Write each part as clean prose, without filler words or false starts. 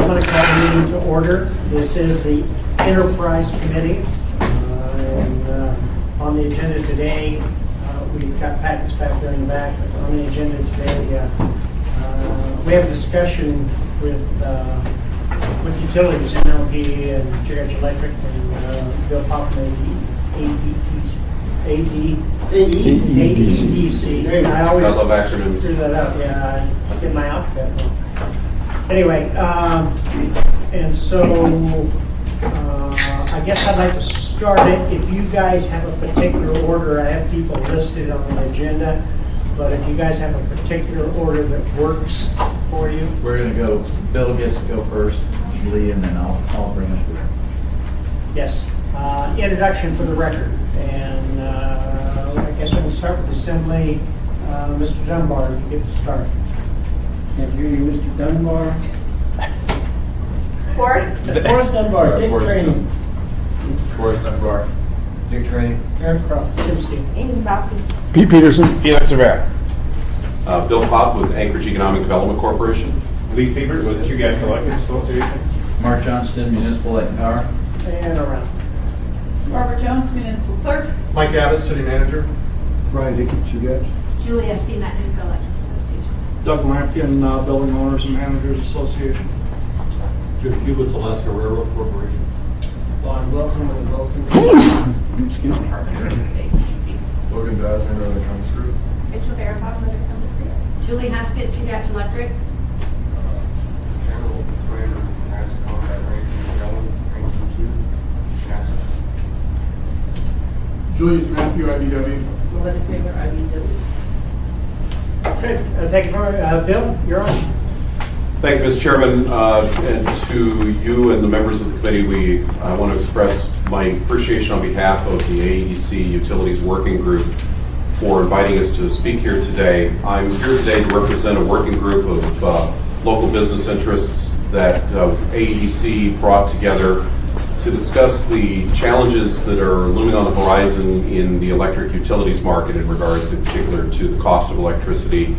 I'm going to call the meeting to order. This is the Enterprise Committee. On the agenda today, we've got packets back there in the back, but on the agenda today, we have a discussion with utilities, MLP and Cherokee Electric, and Bill Hoffman, AEDC. I always love acronyms. Screw that up. Yeah, I get my alphabet wrong. Anyway, and so I guess I'd like to start it. If you guys have a particular order, I have people listed on the agenda, but if you guys have a particular order that works for you. We're going to go, Bill gets to go first, Lee, and then I'll bring us through. Yes. Introduction for the record. And I guess we can start with Assembly. Mr. Dunbar, you get to start. Can't hear you, Mr. Dunbar. Forrest Dunbar, Dick Training. Forrest Dunbar. Dick Training. Aaron Croft, Tim Steen. Amy Bosky. Pete Peterson. Felix Rivera. Bill Pop with Anchorage Economic Development Corporation. Lee Favorite with Chugach Collective Association. Mark Johnston, Municipal Light and Power. And around. Barbara Jones, Municipal Clerk. Mike Abbott, City Manager. Brian Dickens, you guys. Julia C. Municipal Electric Association. Doug Lampkin, Building Owners and Managers Association. Jim Hewlett's Alaska Railroad Corporation. Vaughn Wilson with the Wilson. Excuse me. Logan Bassner, Electronics Group. Rachel Barabon with the Compass Group. Julie Haskett, Chugach Electric. General Commander, NASA Combat Ranger, Yellen, Ranking 2, NASA. Julius Matthew, IBW. Melinda Taylor, IBW. Good. Thank you for Bill, you're on. Thank you, Mr. Chairman, and to you and the members of the committee. I want to express my appreciation on behalf of the AEDC Utilities Working Group for inviting us to speak here today. I'm here today to represent a working group of local business interests that AEDC brought together to discuss the challenges that are looming on the horizon in the electric utilities market in regard to particular to the cost of electricity.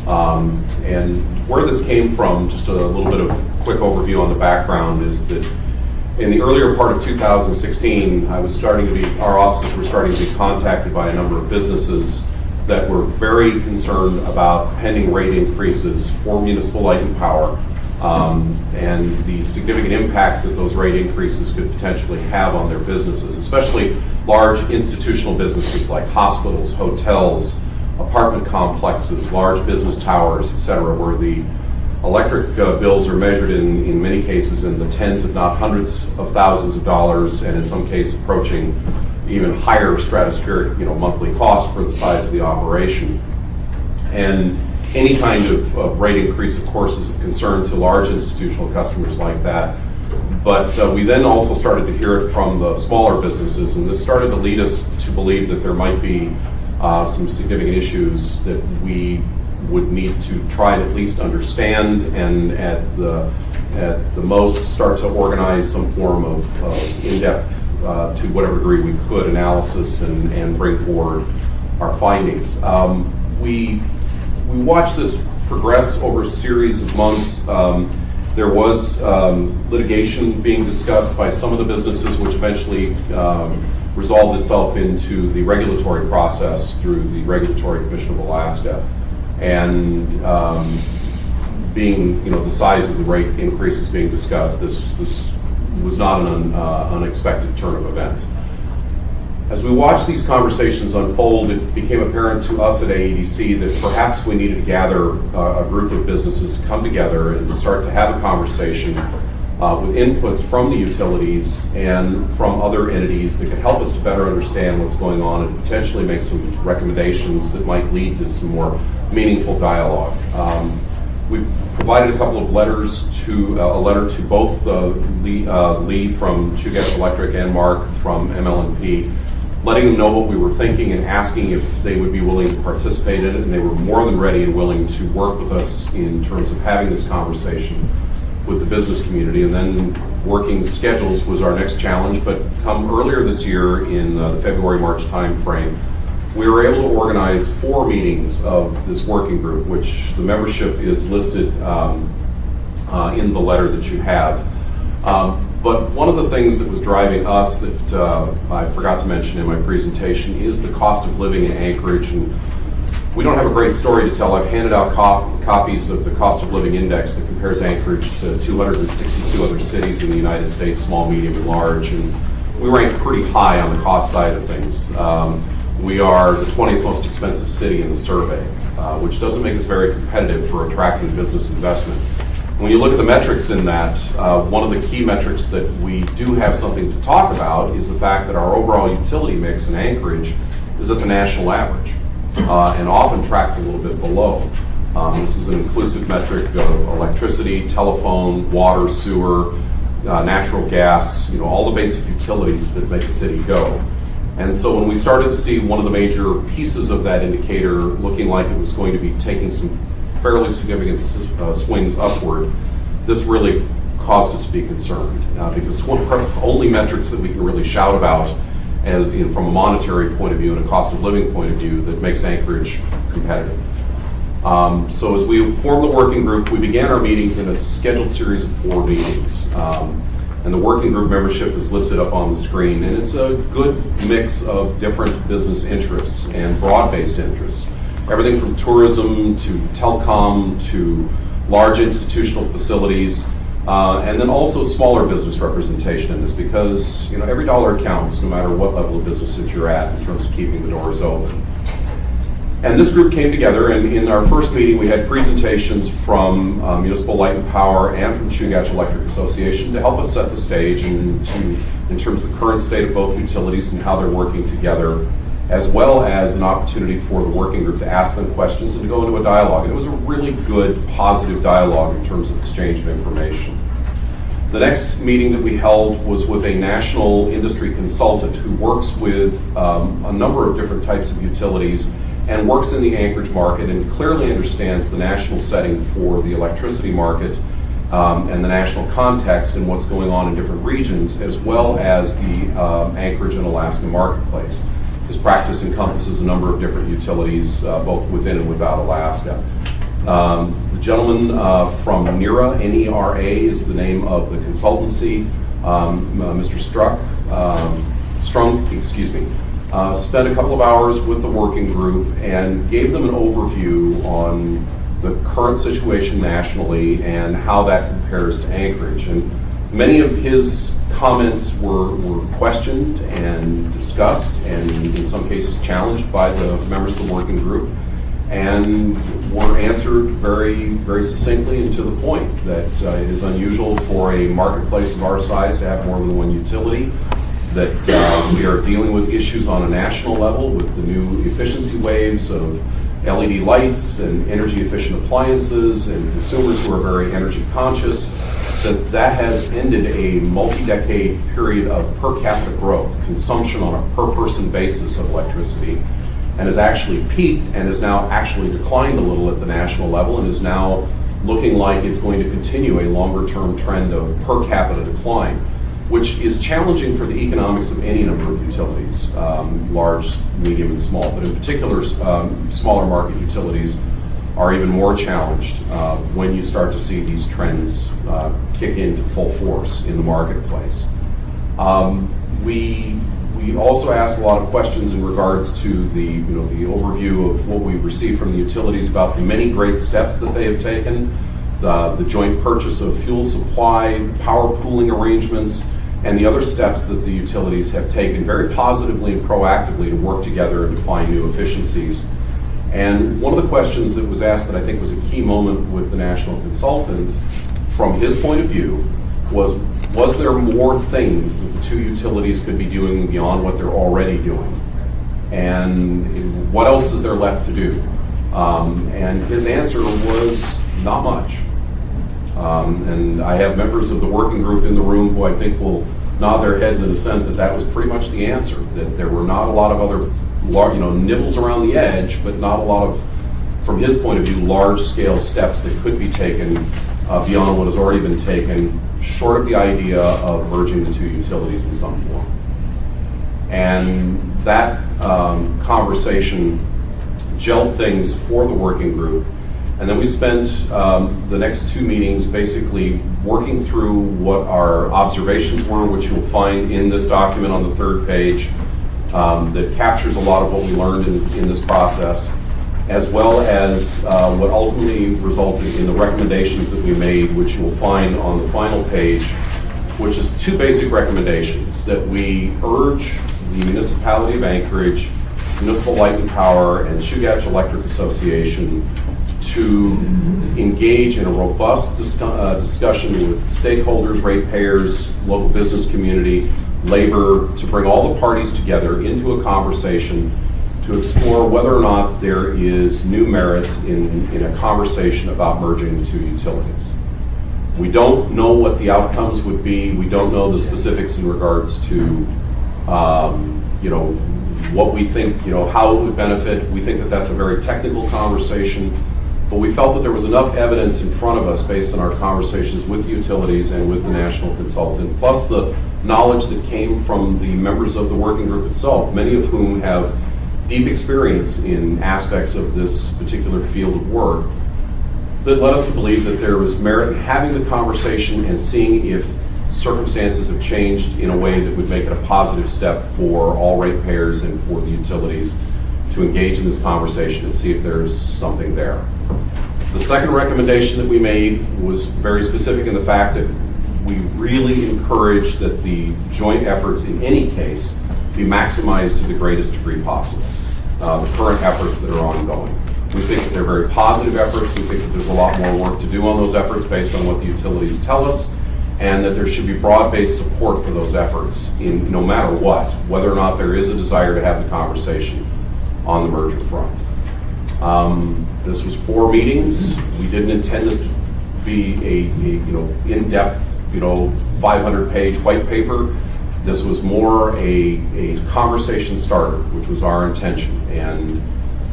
And where this came from, just a little bit of a quick overview on the background, is that in the earlier part of 2016, our offices were starting to be contacted by a number of businesses that were very concerned about pending rate increases for municipal light and power. And the significant impacts that those rate increases could potentially have on their businesses, especially large institutional businesses like hospitals, hotels, apartment complexes, large business towers, et cetera, where the electric bills are measured in many cases in the tens, if not hundreds of thousands of dollars, and in some cases approaching even higher stratospheric, monthly costs for the size of the operation. And any kind of rate increase, of course, is a concern to large institutional customers like that. But we then also started to hear it from the smaller businesses, and this started to lead us to believe that there might be some significant issues that we would need to try and at least understand, and at the most start to organize some form of in-depth, to whatever degree we could, analysis and bring forward our findings. We watched this progress over a series of months. There was litigation being discussed by some of the businesses, which eventually resolved itself into the regulatory process through the Regulatory Commission of Alaska. And being, the size of the rate increases being discussed, this was not an unexpected turn of events. As we watched these conversations unfold, it became apparent to us at AEDC that perhaps we needed to gather a group of businesses to come together and to start to have a conversation with inputs from the utilities and from other entities that could help us to better understand what's going on and potentially make some recommendations that might lead to some more meaningful dialogue. We provided a couple of letters a letter to both Lee from Chugach Electric and Mark from MLNP, letting them know what we were thinking and asking if they would be willing to participate in it, and they were more than ready and willing to work with us in terms of having this conversation with the business community. And then working schedules was our next challenge, but come earlier this year in the February-March timeframe, we were able to organize 4 meetings of this working group, which the membership is listed in the letter that you have. But one of the things that was driving us that I forgot to mention in my presentation is the cost of living in Anchorage. And we don't have a great story to tell. I've handed out copies of the cost of living index that compares Anchorage to 262 other cities in the United States, small, medium, and large. And we rank pretty high on the cost side of things. We are the 20th most expensive city in the survey, which doesn't make us very competitive for attracting business investment. When you look at the metrics in that, one of the key metrics that we do have something to talk about is the fact that our overall utility mix in Anchorage is at the national average and often tracks a little bit below. This is an inclusive metric of electricity, telephone, water, sewer, natural gas, all the basic utilities that make a city go. And so when we started to see one of the major pieces of that indicator looking like it was going to be taking some fairly significant swings upward, this really caused us to be concerned because it's one of the only metrics that we can really shout about as from a monetary point of view and a cost of living point of view that makes Anchorage competitive. So as we formed the working group, we began our meetings in a scheduled series of 4 meetings. And the working group membership is listed up on the screen, and it's a good mix of different business interests and broad-based interests. Everything from tourism to telecom to large institutional facilities, and then also smaller business representation in this because every dollar counts no matter what level of business that you're at in terms of keeping the doors open. And this group came together, and in our first meeting we had presentations from Municipal Light and Power and from Chugach Electric Association to help us set the stage in terms of the current state of both utilities and how they're working together, as well as an opportunity for the working group to ask them questions and to go into a dialogue. And it was a really good, positive dialogue in terms of exchange of information. The next meeting that we held was with a national industry consultant who works with a number of different types of utilities and works in the Anchorage market and clearly understands the national setting for the electricity market and the national context and what's going on in different regions, as well as the Anchorage and Alaska marketplace. His practice encompasses a number of different utilities, both within and without Alaska. The gentleman from NERA, N-E-R-A is the name of the consultancy, Mr. Strunk, spent a couple of hours with the working group and gave them an overview on the current situation nationally and how that compares to Anchorage. And many of his comments were questioned and discussed and in some cases challenged by the members of the working group and were answered very, very succinctly and to the point that it is unusual for a marketplace of our size to have more than one utility, that we are dealing with issues on a national level with the new efficiency waves of LED lights and energy efficient appliances and consumers who are very energy conscious, that has ended a multi-decade period of per capita growth, consumption on a per person basis of electricity, and has actually peaked and has now actually declined a little at the national level and is now looking like it's going to continue a longer term trend of per capita decline, which is challenging for the economics of any number of utilities, large, medium, and small. But in particular, smaller market utilities are even more challenged when you start to see these trends kick into full force in the marketplace. We also asked a lot of questions in regards to the overview of what we've received from the utilities about the many great steps that they have taken, the joint purchase of fuel supply, power pooling arrangements, and the other steps that the utilities have taken very positively and proactively to work together and to find new efficiencies. And one of the questions that was asked that I think was a key moment with the national consultant, from his point of view, was there more things that the two utilities could be doing beyond what they're already doing? And what else is there left to do? And his answer was not much. And I have members of the working group in the room who I think will nod their heads in assent that that was pretty much the answer, that there were not a lot of other nibbles around the edge, but not a lot of, from his point of view, large-scale steps that could be taken beyond what has already been taken, short of the idea of merging the two utilities in some form. And that conversation gelled things for the working group And then we spent the next 2 meetings basically working through what our observations were, which you'll find in this document on the 3rd page, that captures a lot of what we learned in this process, as well as what ultimately resulted in the recommendations that we made, which you'll find on the final page, which is 2 basic recommendations: that we urge the municipality of Anchorage, Municipal Light and Power, and Chugach Electric Association to engage in a robust discussion with stakeholders, ratepayers, local business community, labor, to bring all the parties together into a conversation to explore whether or not there is new merit in a conversation about merging the 2 utilities. We don't know what the outcomes would be. We don't know the specifics in regards to, what we think, how it would benefit. We think that that's a very technical conversation, but we felt that there was enough evidence in front of us based on our conversations with the utilities and with the national consultant, plus the knowledge that came from the members of the working group itself, many of whom have deep experience in aspects of this particular field of work, that led us to believe that there was merit in having the conversation and seeing if circumstances have changed in a way that would make it a positive step for all ratepayers and for the utilities to engage in this conversation and see if there's something there. The second recommendation that we made was very specific in the fact that we really encourage that the joint efforts in any case be maximized to the greatest degree possible. The current efforts that are ongoing. We think that they're very positive efforts. We think that there's a lot more work to do on those efforts based on what the utilities tell us, and that there should be broad-based support for those efforts in no matter what, whether or not there is a desire to have the conversation on the merger front. This was 4 meetings. We didn't intend this to be a in-depth, 500-page white paper. This was more a conversation starter, which was our intention. And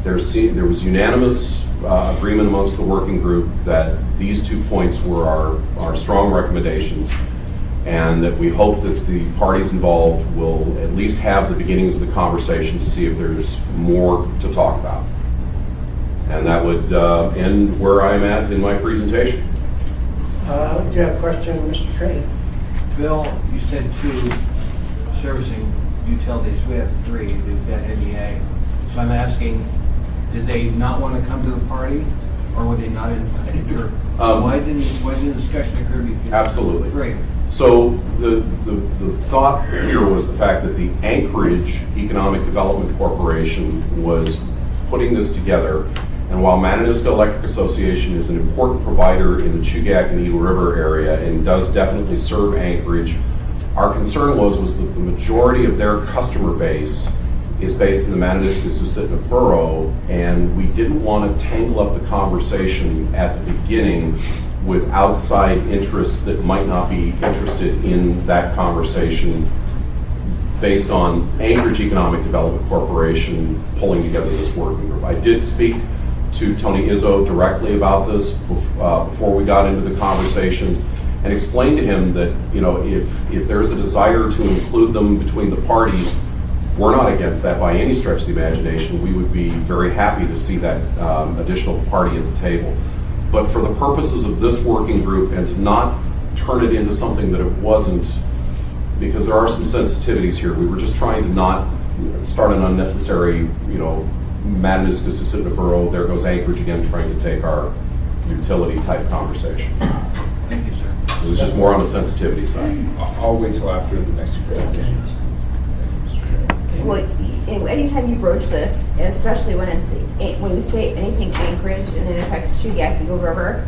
there was unanimous agreement amongst the working group that these 2 points were our strong recommendations, and that we hope that the parties involved will at least have the beginnings of the conversation to see if there's more to talk about. And that would end where I'm at in my presentation. Do you have a question, Mr. Trey? Bill, you said 2 servicing utilities. We have 3. We've got MEA. So I'm asking, did they not want to come to the party, or were they not invited? Or why didn't the discussion occur between Absolutely. 3? So the thought here was the fact that the Anchorage Economic Development Corporation was putting this together. And while Mananiska Electric Association is an important provider in the Chugach and Eagle River area and does definitely serve Anchorage, our concern was that the majority of their customer base is based in the Mananiska-Susitna borough, and we didn't want to tangle up the conversation at the beginning with outside interests that might not be interested in that conversation based on Anchorage Economic Development Corporation pulling together this working group. I did speak to Tony Izzo directly about this before we got into the conversations, and explained to him that if there's a desire to include them between the parties, we're not against that by any stretch of the imagination. We would be very happy to see that additional party at the table. But for the purposes of this working group, and to not turn it into something that it wasn't, because there are some sensitivities here, we were just trying to not start an unnecessary, Mananiska Susitna borough, there goes Anchorage again trying to take our utility type conversation. Thank you, sir. It was just more on the sensitivity side. I'll wait till after the next presentation. Well, anytime you broach this, especially when we say anything Anchorage and it affects Chugach Eagle River,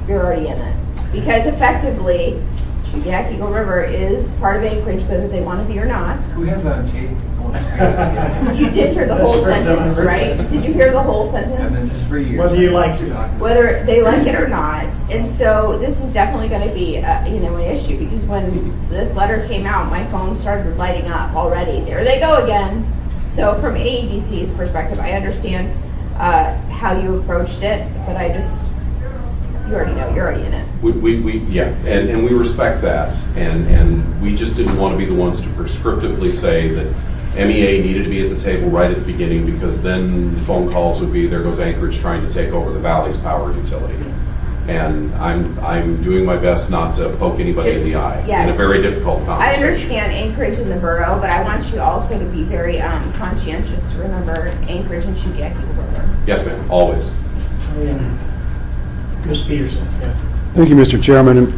you're already in it. Because effectively, Chugach Eagle River is part of Anchorage, whether they want to be or not. We have a tape. You did hear the whole sentence, right? Did you hear the whole And then sentence? just 3 years. Whether you like to. Whether they like it or not. And so this is definitely going to be, an issue, because when this letter came out, my phone started lighting up already. There they go again. So from AEDC's perspective, I understand how you approached it, but you already know, you're already in it. And we respect that, and we just didn't want to be the ones to prescriptively say that MEA needed to be at the table right at the beginning because then phone calls would be, there goes Anchorage trying to take over the Valley's power utility. And I'm doing my best not to poke anybody in the eye Yeah. in a very difficult I conversation. understand Anchorage and the borough, but I want you also to be very conscientious to remember Anchorage and Chugach River. Yes, ma'am, always. Ms. Peterson, yeah. Thank you, Mr. Chairman.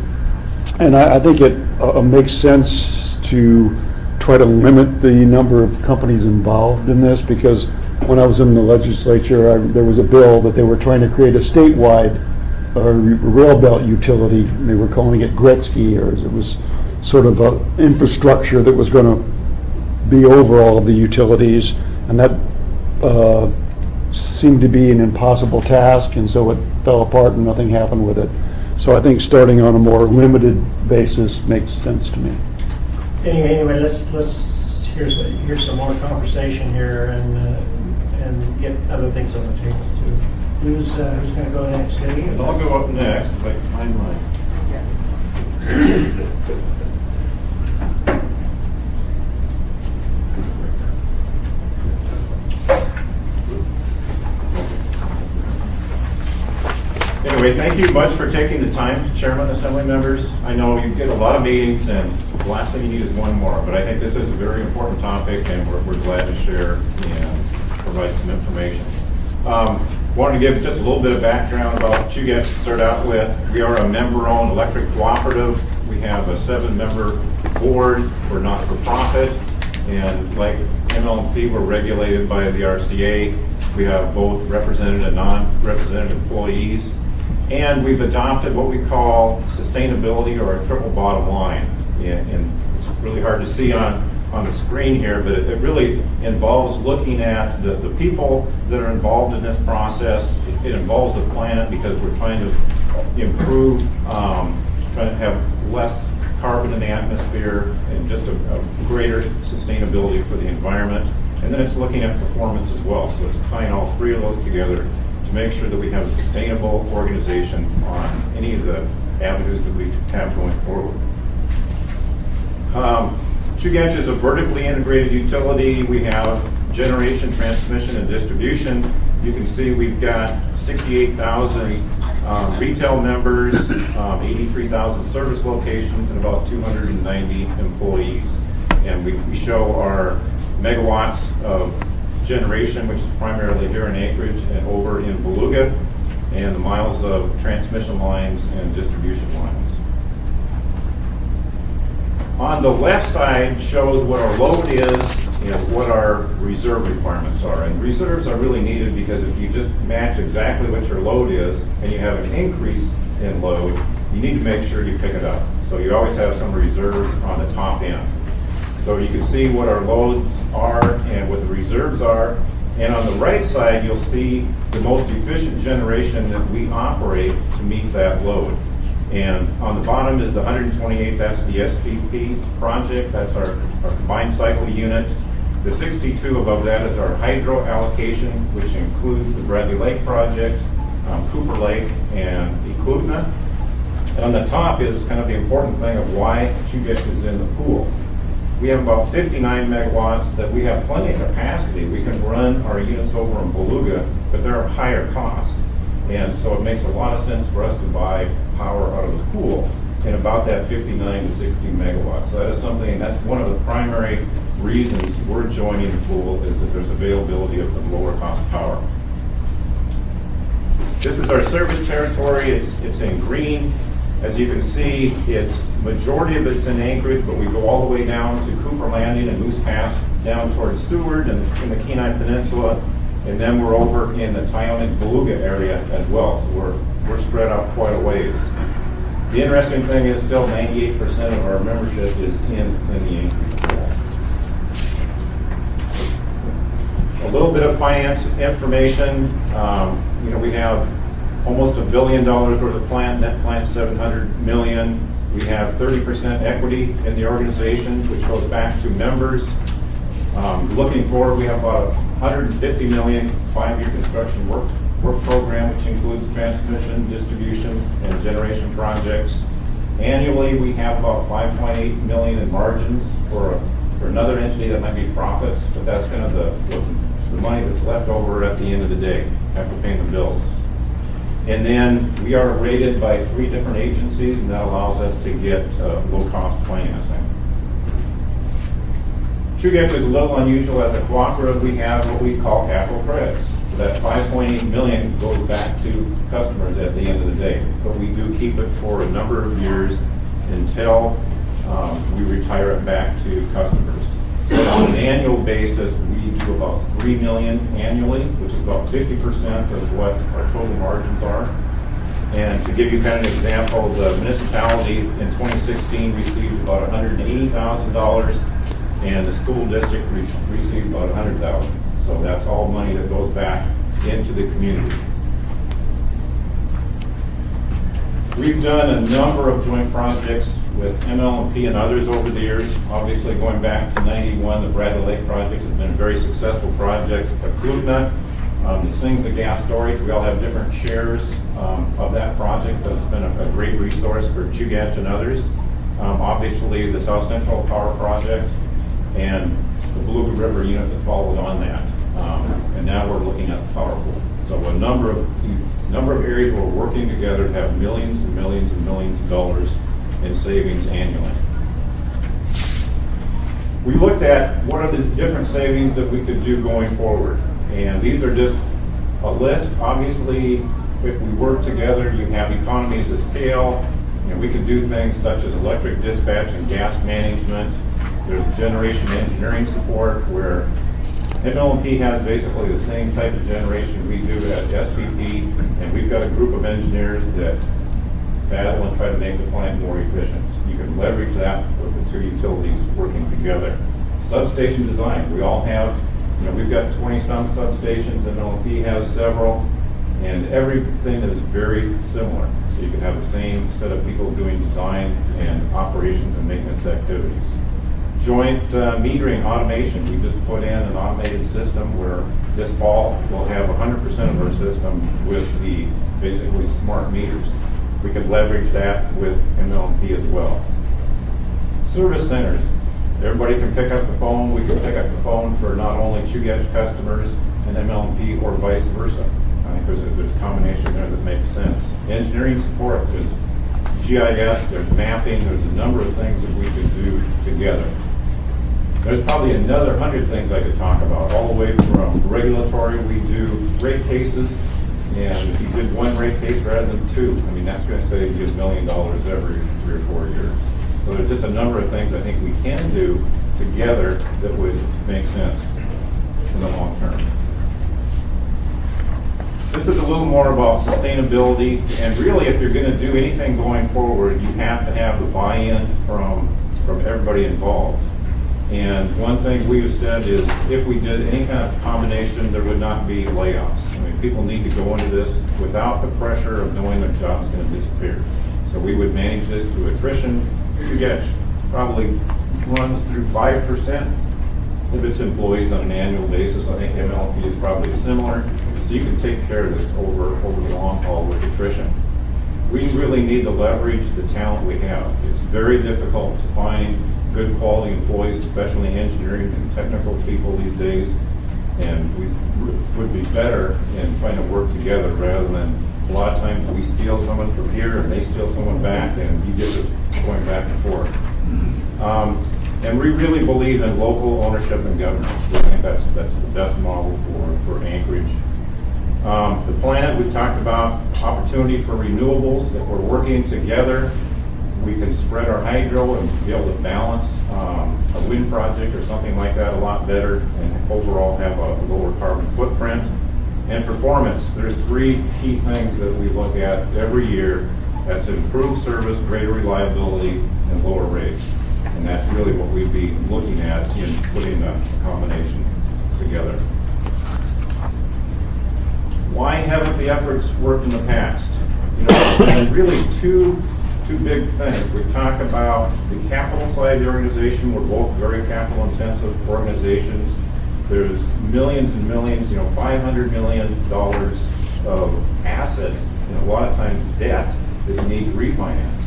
And I think it makes sense to try to limit the number of companies involved in this, because when I was in the legislature, there was a bill that they were trying to create a statewide rail belt utility. They were calling it Gretzky, or it was sort of an infrastructure that was going to be over all of the utilities, and that seemed to be an impossible task, and so it fell apart and nothing happened with it. So I think starting on a more limited basis makes sense to me. Anyway, let's here's some more conversation here and get other things on the table too. Who's going to go next? Eddie? I'll go up next if I can find mine. Anyway, thank you much for taking the time, Chairman, Assembly members. I know you get a lot of meetings, and the last thing you need is one more, but I think this is a very important topic, and we're glad to share and provide some information. Wanted to give just a little bit of background about Chugach to start out with. We are a member-owned electric cooperative. We have a 7-member board. We're not-for-profit, and like MLP, we're regulated by the RCA. We have both represented and non-represented employees. And we've adopted what we call sustainability, or a triple bottom line. And it's really hard to see on the screen here, but it really involves looking at the people that are involved in this process. It involves the planet, because we're trying to improve, trying to have less carbon in the atmosphere and just a greater sustainability for the environment. And then it's looking at performance as well. So it's tying all three of those together to make sure that we have a sustainable organization on any of the avenues that we have going forward. Chugach is a vertically integrated utility. We have generation, transmission, and distribution. You can see we've got 68,000 retail members, 83,000 service locations, and about 290 employees. And we show our megawatts of generation, which is primarily here in Anchorage and over in Beluga, and the miles of transmission lines and distribution lines. On the left side shows what our load is and what our reserve requirements are. And reserves are really needed, because if you just match exactly what your load is and you have an increase in load, you need to make sure you pick it up. So you always have some reserves on the top end. So you can see what our loads are and what the reserves are. And on the right side, you'll see the most efficient generation that we operate to meet that load. And on the bottom is the 128, that's the SPP project, that's our combined cycle unit. The 62 above that is our hydro allocation, which includes the Bradley Lake project, Cooper Lake, and Eklutna. And on the top is kind of the important thing of why Chugach is in the pool. We have about 59 megawatts that we have plenty of capacity. We can run our units over in Beluga, but they're higher cost. And so it makes a lot of sense for us to buy power out of the pool in about that 59 to 60 megawatts. So that is something, that's one of the primary reasons we're joining the pool, is that there's availability of lower cost power. This is our service territory. It's in green. As you can see, it's majority of it's in Anchorage, but we go all the way down to Cooper Landing and Moose Pass, down towards Seward and in the Kenai Peninsula, and then we're over in the Tyonek Beluga area as well. So we're spread out quite a ways. The interesting thing is still 98% of our membership is in the Anchorage area. A little bit of finance information. We have almost $1 billion worth of plant, net plant $700 million. We have 30% equity in the organization, which goes back to members. Looking forward, we have about $150 million 5-year construction work program, which includes transmission, distribution, and generation projects. Annually, we have about $5.8 million in margins for a For another entity, that might be profits, but that's kind of the money that's left over at the end of the day after paying the bills. And then we are rated by 3 different agencies, and that allows us to get low-cost financing. Chugach is a little unusual. As a cooperative, we have what we call capital credits. So that $5.8 million goes back to customers at the end of the day. But we do keep it for a number of years until we retire it back to customers. So on an annual basis, we do about $3 million annually, which is about 50% of what our total margins are. And to give you kind of an example, the municipality in 2016 received about $180,000, and the school district received about $100,000. So that's all money that goes back into the community. We've done a number of joint projects with ML&P and others over the years. Obviously, going back to '91, the Bradley Lake project has been a very successful project. Aklugna, the Sings of Gas Storage, we all have different shares of that project, but it's been a great resource for Chugach and others. Obviously, the South Central Power Project and the Blue River unit that followed on that. And now we're looking at the power pool. So a number of areas where we're working together to have millions and millions and millions of dollars in savings annually. We looked at what are the different savings that we could do going forward. And these are just a list. Obviously, if we work together, you have economies of scale. You know, we can do things such as electric dispatch and gas management. There's generation engineering support where ML&P has basically the same type of generation we do at SPP, and we've got a group of engineers that battle and try to make the plant more efficient. You can leverage that with the 2 utilities working together. Substation design, we all have, we've got 20-some substations, ML&P has several, and everything is very similar. So you can have the same set of people doing design and operations and maintenance activities. Joint metering automation. We just put in an automated system where this fall we'll have 100% of our system with the basically smart meters. We can leverage that with ML&P as well. Service centers. Everybody can pick up the phone. We can pick up the phone for not only Chugach customers and ML&P or vice versa. I think there's a combination there that makes sense. Engineering support. There's GIS. There's mapping. There's a number of things that we could do together. There's probably another 100 things I could talk about, all the way from regulatory. We do rate cases, and if you did 1 rate case rather than 2, that's going to save you $1 million every 3 or 4 years. So there's just a number of things I think we can do together that would make sense in the long term. This is a little more about sustainability, and really if you're going to do anything going forward, you have to have the buy-in from everybody involved. And one thing we've said is if we did any kind of combination, there would not be layoffs. People need to go into this without the pressure of knowing their job's going to disappear. So we would manage this through attrition. Chugach probably runs through 5% of its employees on an annual basis. I think ML&P is probably similar. So you can take care of this over the long haul with attrition. We really need to leverage the talent we have. It's very difficult to find good quality employees, especially engineering and technical people these days, and we would be better in trying to work together rather than a lot of times we steal someone from here and they steal someone back, and you get this going back and forth. And we really believe in local ownership and governance. We think that's the best model for Anchorage. The planet, we've talked about opportunity for renewables. If we're working together, we can spread our hydro and be able to balance a wind project or something like that a lot better and overall have a lower carbon footprint. And performance, there's 3 key things that we look at every year. That's improved service, greater reliability, and lower rates. And that's really what we'd be looking at in putting the combination together. Why haven't the efforts worked in the past? And really two big things. We talk about the capital side of the organization. We're both very capital intensive organizations. There's millions and millions, $500 million of assets, and a lot of times debt that you need to refinance.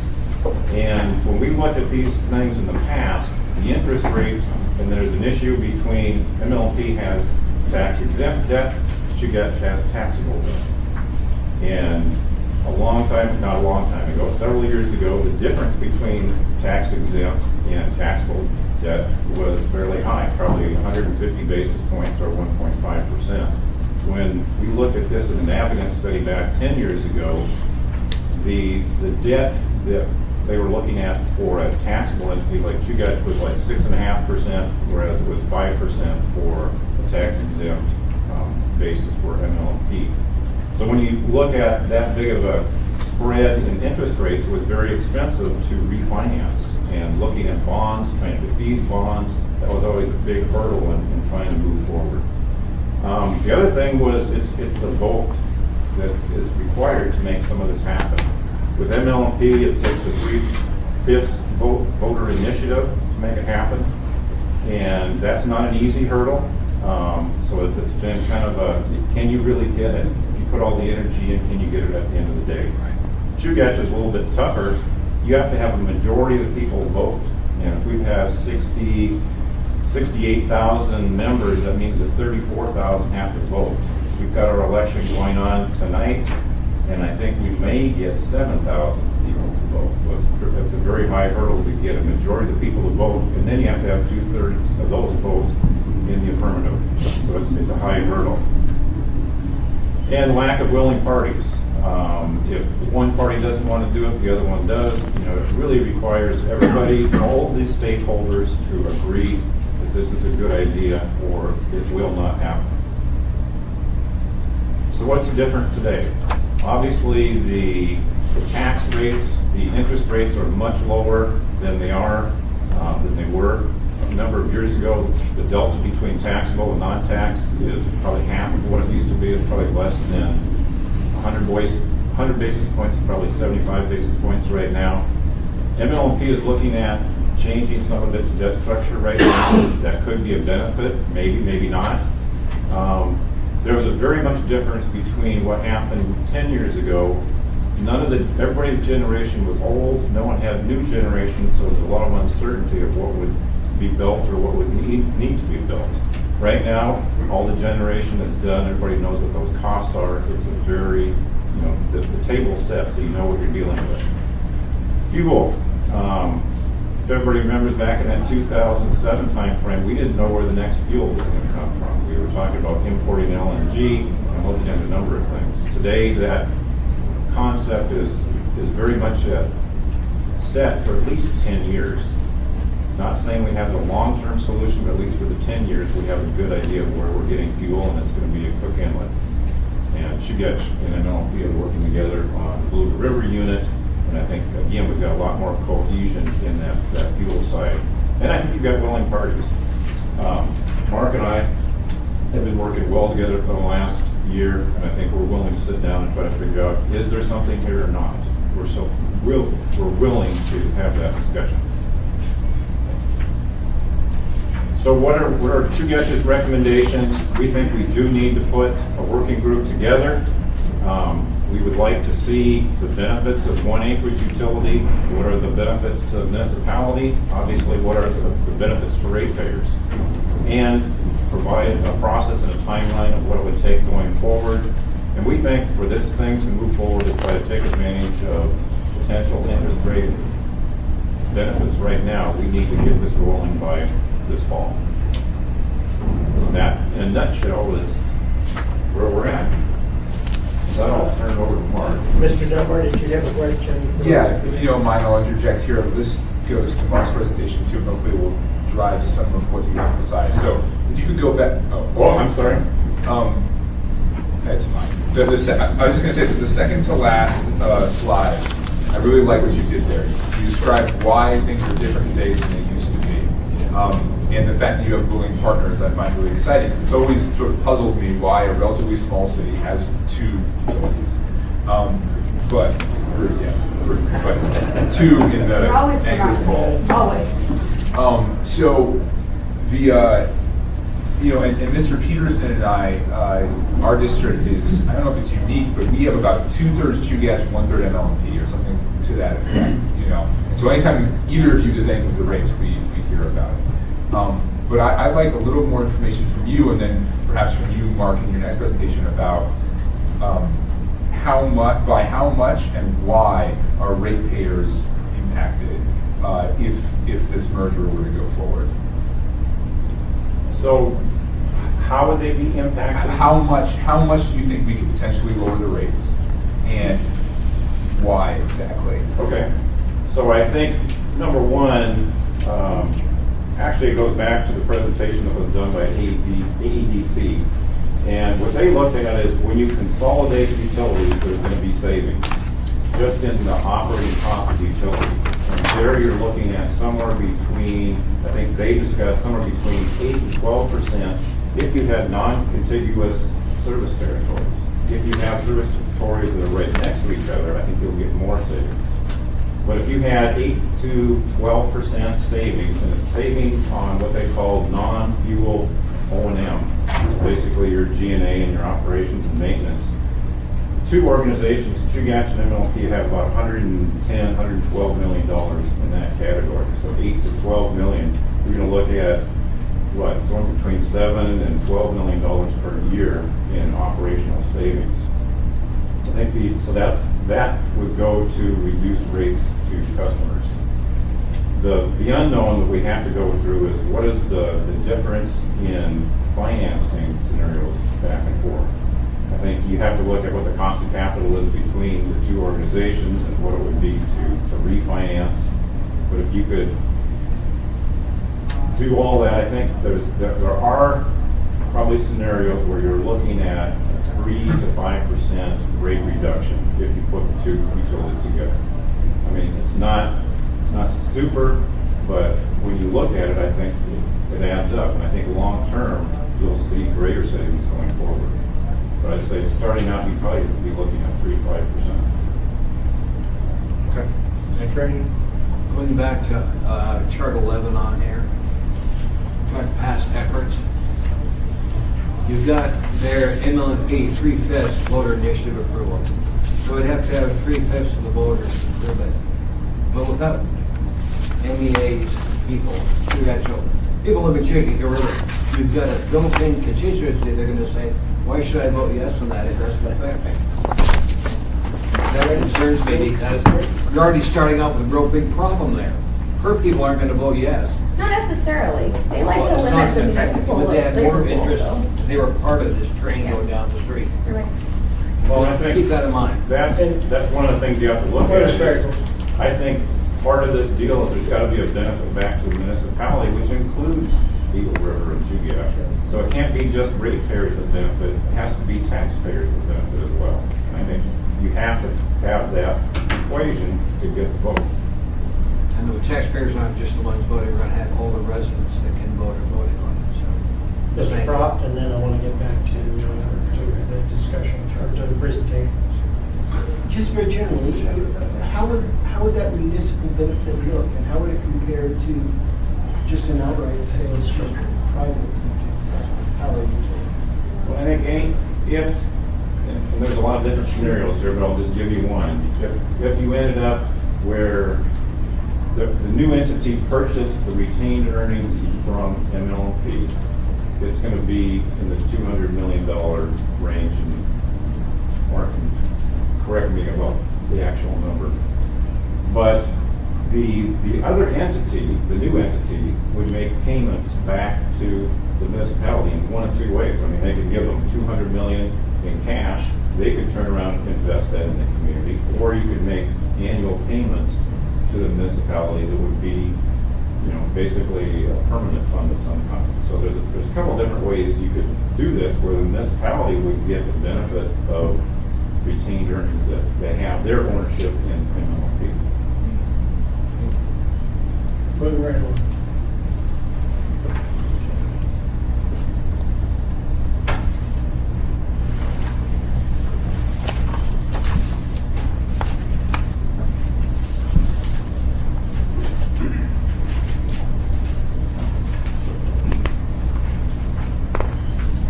And when we look at these things in the past, the interest rates, and there's an issue between MLP has tax exempt debt, Chugach has taxable debt. And not a long time ago, several years ago, the difference between tax exempt and taxable debt was fairly high, probably 150 basis points or 1.5%. When we looked at this in the Navigant study back 10 years ago, the debt that they were looking at for a taxable entity like Chugach was like 6.5%, whereas it was 5% for a tax exempt basis for MLP. So when you look at that big of a spread in interest rates, it was very expensive to refinance. And looking at bonds, trying to defease bonds, that was always a big hurdle in trying to move forward. The other thing was it's the vote that is required to make some of this happen. With MLP, it takes a 3/5 voter initiative to make it happen, and that's not an easy hurdle. So it's been kind of a, can you really get it? If you put all the energy in, can you get it at the end of the day? Chugach is a little bit tougher. You have to have a majority of the people vote. And if we have 68,000 members, that means that 34,000 have to vote. We've got our election going on tonight, and I think we may get 7,000 people to vote. So it's a very high hurdle to get a majority of the people to vote, and then you have to have 2/3 of those vote in the affirmative. So it's a high hurdle. And lack of willing parties. If one party doesn't want to do it, the other one does. It really requires everybody, all these stakeholders, to agree that this is a good idea, or it will not happen. So what's different today? Obviously, the tax rates, the interest rates are much lower than they were a number of years ago. The delta between taxable and non-tax is probably half of what it used to be. It's probably less than 100 basis points, probably 75 basis points right now. MLP is looking at changing some of its debt structure right now. That could be a benefit, maybe not. There was a very much difference between what happened 10 years ago. Everybody's generation was old. No one had new generation, so there's a lot of uncertainty of what would be built or what would need to be built. Right now, all the generation is done. Everybody knows what those costs are. It's a very, the table's set, so you know what you're dealing with. Fuel. If everybody remembers back in that 2007 timeframe, we didn't know where the next fuel was going to come from. We were talking about importing LNG and looking at a number of things. Today, that concept is very much set for at least 10 years. Not saying we have the long-term solution, but at least for the 10 years, we have a good idea of where we're getting fuel, and it's going to be a Cook Inlet. And Chugach and MLP are working together on the Blue River unit, and I think, again, we've got a lot more cohesion in that fuel side. And I think you've got willing parties. Mark and I have been working well together for the last year, and I think we're willing to sit down and try to figure out, is there something here or not? We're willing to have that discussion. So what are Chugach's recommendations? We think we do need to put a working group together. We would like to see the benefits of one acreage utility. What are the benefits to the municipality? Obviously, what are the benefits to ratepayers? And provide a process and a timeline of what it would take going forward. And we think for this thing to move forward is try to take advantage of potential interest rate benefits right now. We need to get this rolling by this fall. That, in a nutshell, is where we're at. So I'll turn it over to Mark. Mr. Dunbar, did you have a question? Yeah, if you don't mind, I'll interject here. This goes to Mark's presentation too, and hopefully will drive some of what you emphasize. So if you could go back. Oh, I'm sorry. That's fine. I was just going to say that the second to last slide, I really like what you did there. You described why things are different today than they used to be. And the fact that you have willing partners, I find really exciting. It's always sort of puzzled me why a relatively small city has two utilities. But two in the Anchorage Bowl. Always. So the and Mr. Peterson and I, our district is, I don't know if it's unique, but we have about 2/3 Chugach, 1/3 MLP or something to that effect, you know. And so anytime either of you does anything with the rates, we hear about it. But I'd like a little more information from you, and then perhaps from you, Mark, in your next presentation about by how much and why are ratepayers impacted if this merger were to go forward. So how would they be impacted? How much do you think we could potentially lower the rates, and why exactly? Okay, so I think number one, actually it goes back to the presentation that was done by AEDC. And what they looked at is when you consolidate utilities, there's going to be savings just in the operating cost of utilities. And there you're looking at somewhere between, I think they discussed somewhere between 8 and 12% if you have non-contiguous service territories. If you have service territories that are right next to each other, I think you'll get more savings. But if you had 8 to 12% savings, and it's savings on what they call non-fuel O&M, basically your G&A and your operations and maintenance. Two organizations, Gas and MLP, have about $110, $112 million in that category. So 8 to 12 million. We're going to look at what, somewhere between $7 and $12 million per year in operational savings. I think so that would go to reduce rates to customers. The unknown that we have to go through is what is the difference in financing scenarios back and forth. I think you have to look at what the cost of capital is between the two organizations and what it would be to refinance. But if you could do all that, I think there are probably scenarios where you're looking at 3 to 5% rate reduction if you put the two utilities together. I mean, it's not super, but when you look at it, I think it adds up. And I think long term, you'll see greater savings going forward. But I'd say starting out, you probably would be looking at 3 to 5%. Okay. Next, Randy. Going back to chart 11 on here, past efforts. You've got their MLNP 3/5 voter initiative approval. So it'd have to have 3/5 of the voters approve it. But without MEA's people, people live in Chickadee, you've got a built-in constituency, they're going to say, why should I vote yes on that? It doesn't affect me. That concerns me because you're already starting out with a real big problem there. Her people aren't going to vote yes. Not necessarily. They like to limit the municipal. But they have more interest. though. They were part of this train going down the street. You're right. Well, I think Keep that in mind. That's one of the things you have to look at. I think part of this deal is there's got to be a benefit back to the municipality, which includes Eagle River and Chugia. So it can't be just ratepayers that benefit. It has to be taxpayers that benefit as well. And I think you have to have that equation to get the vote. And the taxpayers aren't just the ones voting, we're going to have all the residents that can vote are voting on it. So, Mr. Propt, and then I want to get back to the discussion, or to the presentation. Just very generally, how would that municipal benefit look, and how would it compare to just an outright sales from private power utility? Well, I think and there's a lot of different scenarios here, but I'll just give you one. If you ended up where the new entity purchased the retained earnings from MLP, it's going to be in the $200 million range. And Mark can correct me about the actual number. But the other entity, the new entity, would make payments back to the municipality in one of two ways. I mean, they could give them $200 million in cash. They could turn around and invest that in the community, or you could make annual payments to the municipality that would be, basically a permanent fund of some kind. So there's a couple different ways you could do this, where the municipality would get the benefit of retained earnings that they have their ownership in MLP. Moving right along.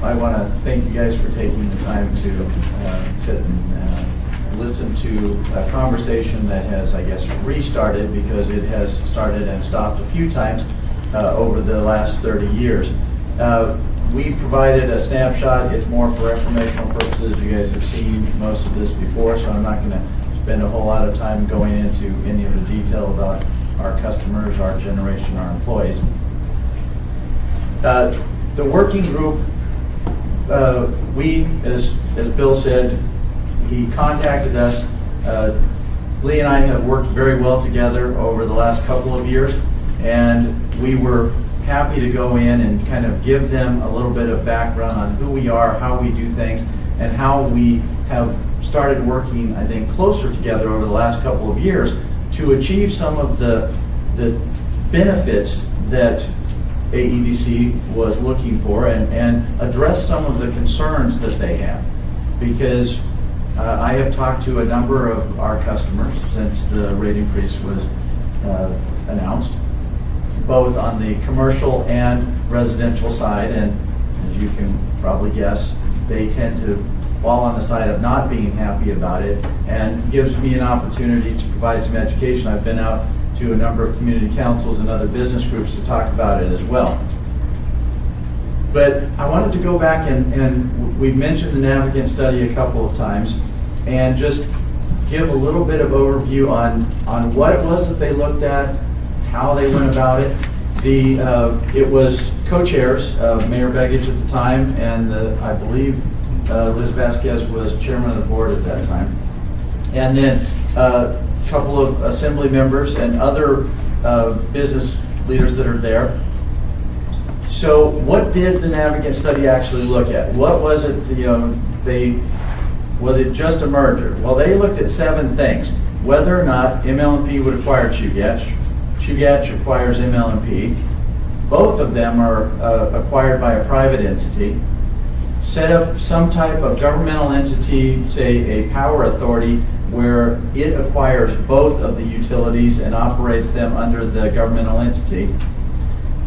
I want to thank you guys for taking the time to sit and listened to a conversation that has, I guess, restarted because it has started and stopped a few times over the last 30 years. We provided a snapshot. It's more for informational purposes. You guys have seen most of this before, so I'm not going to spend a whole lot of time going into any of the detail about our customers, our generation, our employees. The working group, as Bill said, he contacted us. Lee and I have worked very well together over the last couple of years, and we were happy to go in and kind of give them a little bit of background on who we are, how we do things, and how we have started working, I think, closer together over the last couple of years to achieve some of the benefits that AEDC was looking for and address some of the concerns that they have. Because I have talked to a number of our customers since the rate increase was announced, both on the commercial and residential side, and as you can probably guess, they tend to fall on the side of not being happy about it, and gives me an opportunity to provide some education. I've been out to a number of community councils and other business groups to talk about it as well. But I wanted to go back and we've mentioned the Navigant study a couple of times, and just give a little bit of overview on what it was that they looked at, how they went about it. It was co-chairs, Mayor Begich at the time, and I believe Liz Vasquez was chairman of the board at that time. And then a couple of assembly members and other business leaders that are there. So what did the Navigant study actually look at? What was it, was it just a merger? Well, they looked at 7 things. Whether or not ML&P would acquire Chugach. Chugach acquires ML&P. Both of them are acquired by a private entity. Set up some type of governmental entity, say a power authority, where it acquires both of the utilities and operates them under the governmental entity.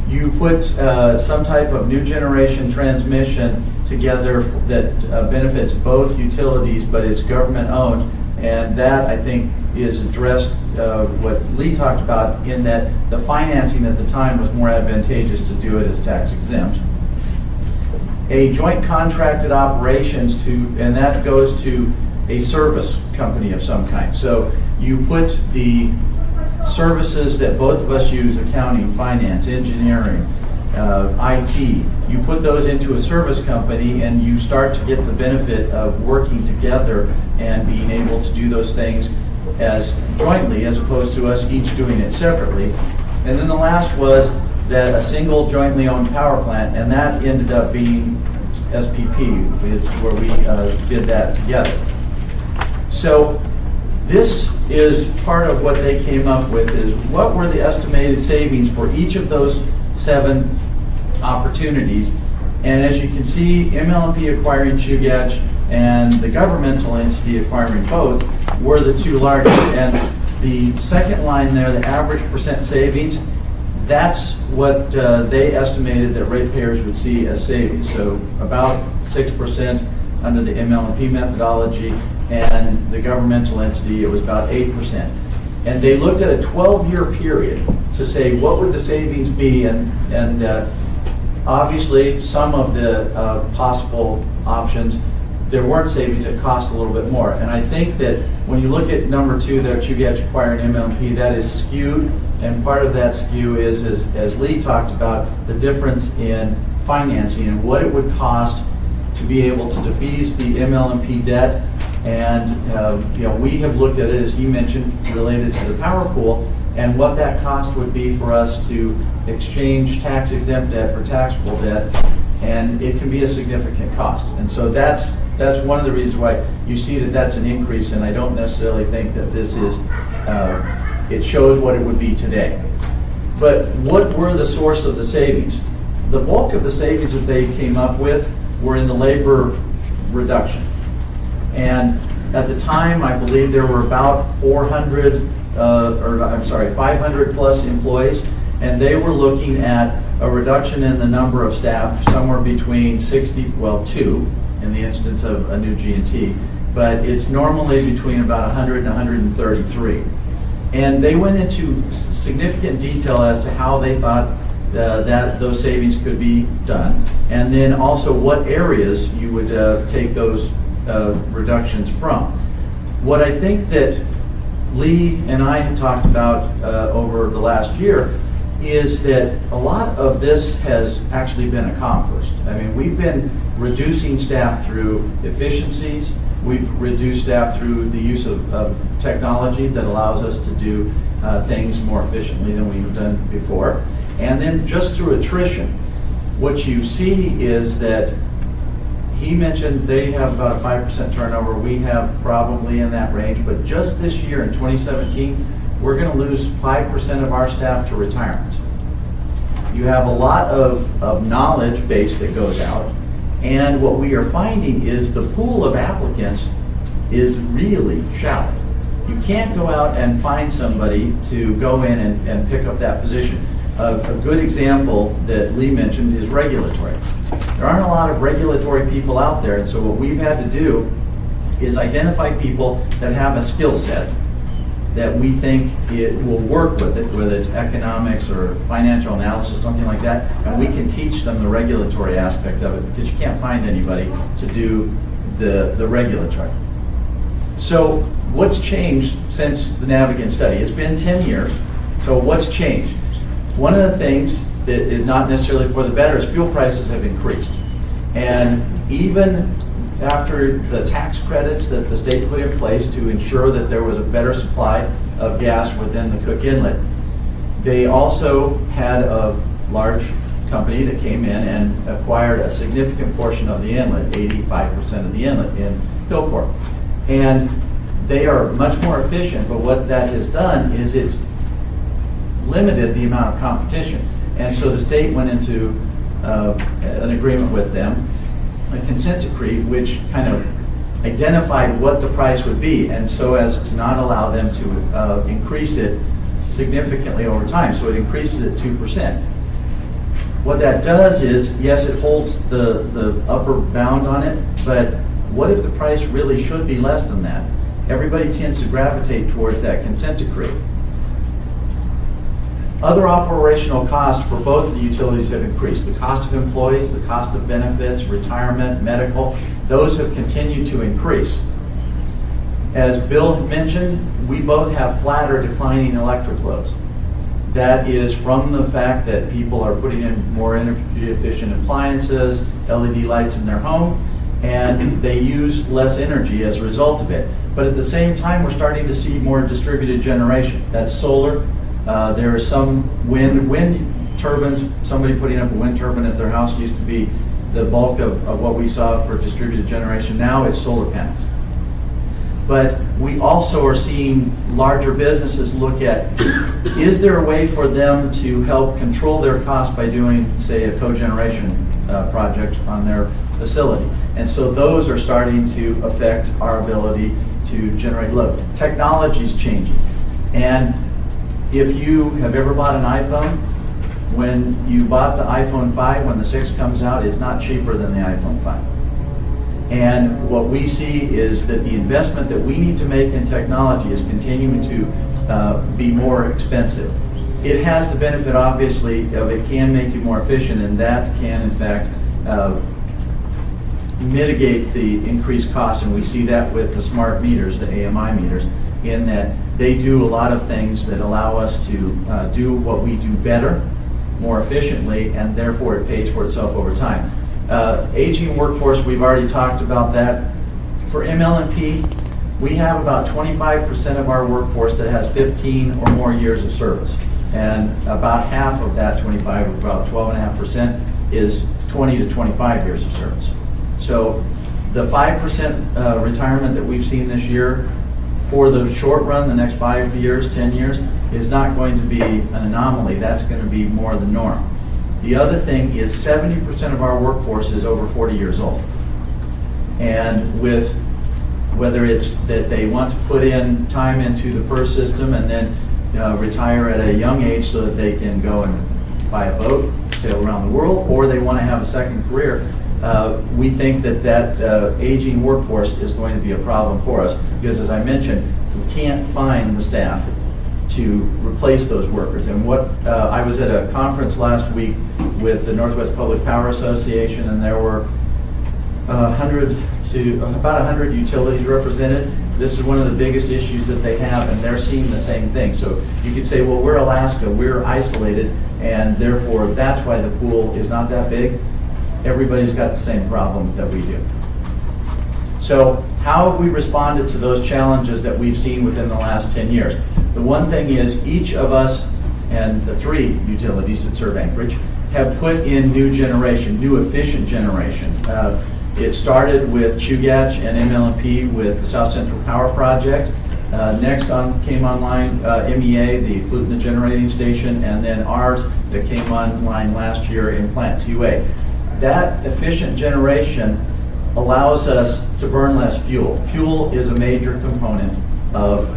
You put some type of new generation transmission together that benefits both utilities, but it's government owned, and that, I think, is addressed what Lee talked about, in that the financing at the time was more advantageous to do it as tax exempt. A joint contracted operations and that goes to a service company of some kind. So you put the services that both of us use, accounting, finance, engineering, IT, you put those into a service company, and you start to get the benefit of working together and being able to do those things as jointly, as opposed to us each doing it separately. And then the last was that a single jointly owned power plant, and that ended up being SPP, where we did that together. So this is part of what they came up with, is what were the estimated savings for each of those 7 opportunities. And as you can see, ML&P acquiring Chugach and the governmental entity acquiring both were the 2 largest. And the second line there, the average percent savings, that's what they estimated that ratepayers would see as savings. So about 6% under the ML&P methodology, and the governmental entity, it was about 8%. And they looked at a 12-year period to say what would the savings be, and obviously some of the possible options, there weren't savings that cost a little bit more. And I think that when you look at number 2 there, Chugach acquiring ML&P, that is skewed, and part of that skew is, as Lee talked about, the difference in financing and what it would cost to be able to defease the ML&P debt. And we have looked at it, as he mentioned, related to the power pool, and what that cost would be for us to exchange tax exempt debt for taxable debt, and it can be a significant cost. And so that's one of the reasons why you see that that's an increase, and I don't necessarily think that this is, it shows what it would be today. But what were the source of the savings? The bulk of the savings that they came up with were in the labor reduction. And at the time, I believe there were about 500 plus employees, and they were looking at a reduction in the number of staff somewhere between 2 in the instance of a new G&T, but it's normally between about 100 and 133. And they went into significant detail as to how they thought that those savings could be done, and then also what areas you would take those reductions from. What I think that Lee and I have talked about over the last year is that a lot of this has actually been accomplished. I mean, we've been reducing staff through efficiencies. We've reduced staff through the use of technology that allows us to do things more efficiently than we've done before. And then just through attrition, what you see is that he mentioned they have about a 5% turnover. We have probably in that range, but just this year in 2017, we're going to lose 5% of our staff to retirement. You have a lot of knowledge base that goes out, and what we are finding is the pool of applicants is really shallow. You can't go out and find somebody to go in and pick up that position. A good example that Lee mentioned is regulatory. There aren't a lot of regulatory people out there, and so what we've had to do is identify people that have a skill set that we think it will work with it, whether it's economics or financial analysis, something like that, and we can teach them the regulatory aspect of it, because you can't find anybody to do the regulatory. So what's changed since the Navigant study? It's been 10 years, so what's changed? One of the things that is not necessarily for the better is fuel prices have increased. And even after the tax credits that the state put in place to ensure that there was a better supply of gas within the Cook Inlet, they also had a large company that came in and acquired a significant portion of the inlet, 85% of the inlet in Hillcorp. And they are much more efficient, but what that has done is it's limited the amount of competition. And so the state went into an agreement with them, a consent decree, which kind of identified what the price would be, and so as to not allow them to increase it significantly over time. So it increases it 2%. What that does is, yes, it holds the upper bound on it, but what if the price really should be less than that? Everybody tends to gravitate towards that consent decree. Other operational costs for both of the utilities have increased. The cost of employees, the cost of benefits, retirement, medical, those have continued to increase. As Bill mentioned, we both have flat or declining electric loads. That is from the fact that people are putting in more energy efficient appliances, LED lights in their home, and they use less energy as a result of it. But at the same time, we're starting to see more distributed generation. That's solar. There are some wind turbines. Somebody putting up a wind turbine at their house used to be the bulk of what we saw for distributed generation. Now it's solar panels. But we also are seeing larger businesses look at, is there a way for them to help control their costs by doing, say, a cogeneration project on their facility? And so those are starting to affect our ability to generate load. Technology is changing. And if you have ever bought an iPhone, when you bought the iPhone 5, when the 6 comes out, it's not cheaper than the iPhone 5. And what we see is that the investment that we need to make in technology is continuing to be more expensive. It has the benefit, obviously, of it can make you more efficient, and that can, in fact, mitigate the increased cost, and we see that with the smart meters, the AMI meters, in that they do a lot of things that allow us to do what we do better, more efficiently, and therefore it pays for itself over time. Aging workforce, we've already talked about that. For ML&P, we have about 25% of our workforce that has 15 or more years of service. And about half of that 25, or about 12.5%, is 20 to 25 years of service. So the 5% retirement that we've seen this year, for the short run, the next 5 years, 10 years, is not going to be an anomaly. That's going to be more the norm. The other thing is 70% of our workforce is over 40 years old. And with whether it's that they want to put in time into the PERS system and then retire at a young age so that they can go and buy a boat, sail around the world, or they want to have a second career, we think that aging workforce is going to be a problem for us, because as I mentioned, we can't find the staff to replace those workers. And I was at a conference last week with the Northwest Public Power Association, and there were about 100 utilities represented. This is one of the biggest issues that they have, and they're seeing the same thing. So you could say, well, we're Alaska, we're isolated, and therefore that's why the pool is not that big. Everybody's got the same problem that we do. So how have we responded to those challenges that we've seen within the last 10 years? The one thing is, each of us and the 3 utilities that serve Anchorage have put in new generation, new efficient generation. It started with Chugach and ML&P with the South Central Power Project. Next came online MEA, the Clutna Generating Station, and then ours that came online last year in Plant 2A. That efficient generation allows us to burn less fuel. Fuel is a major component of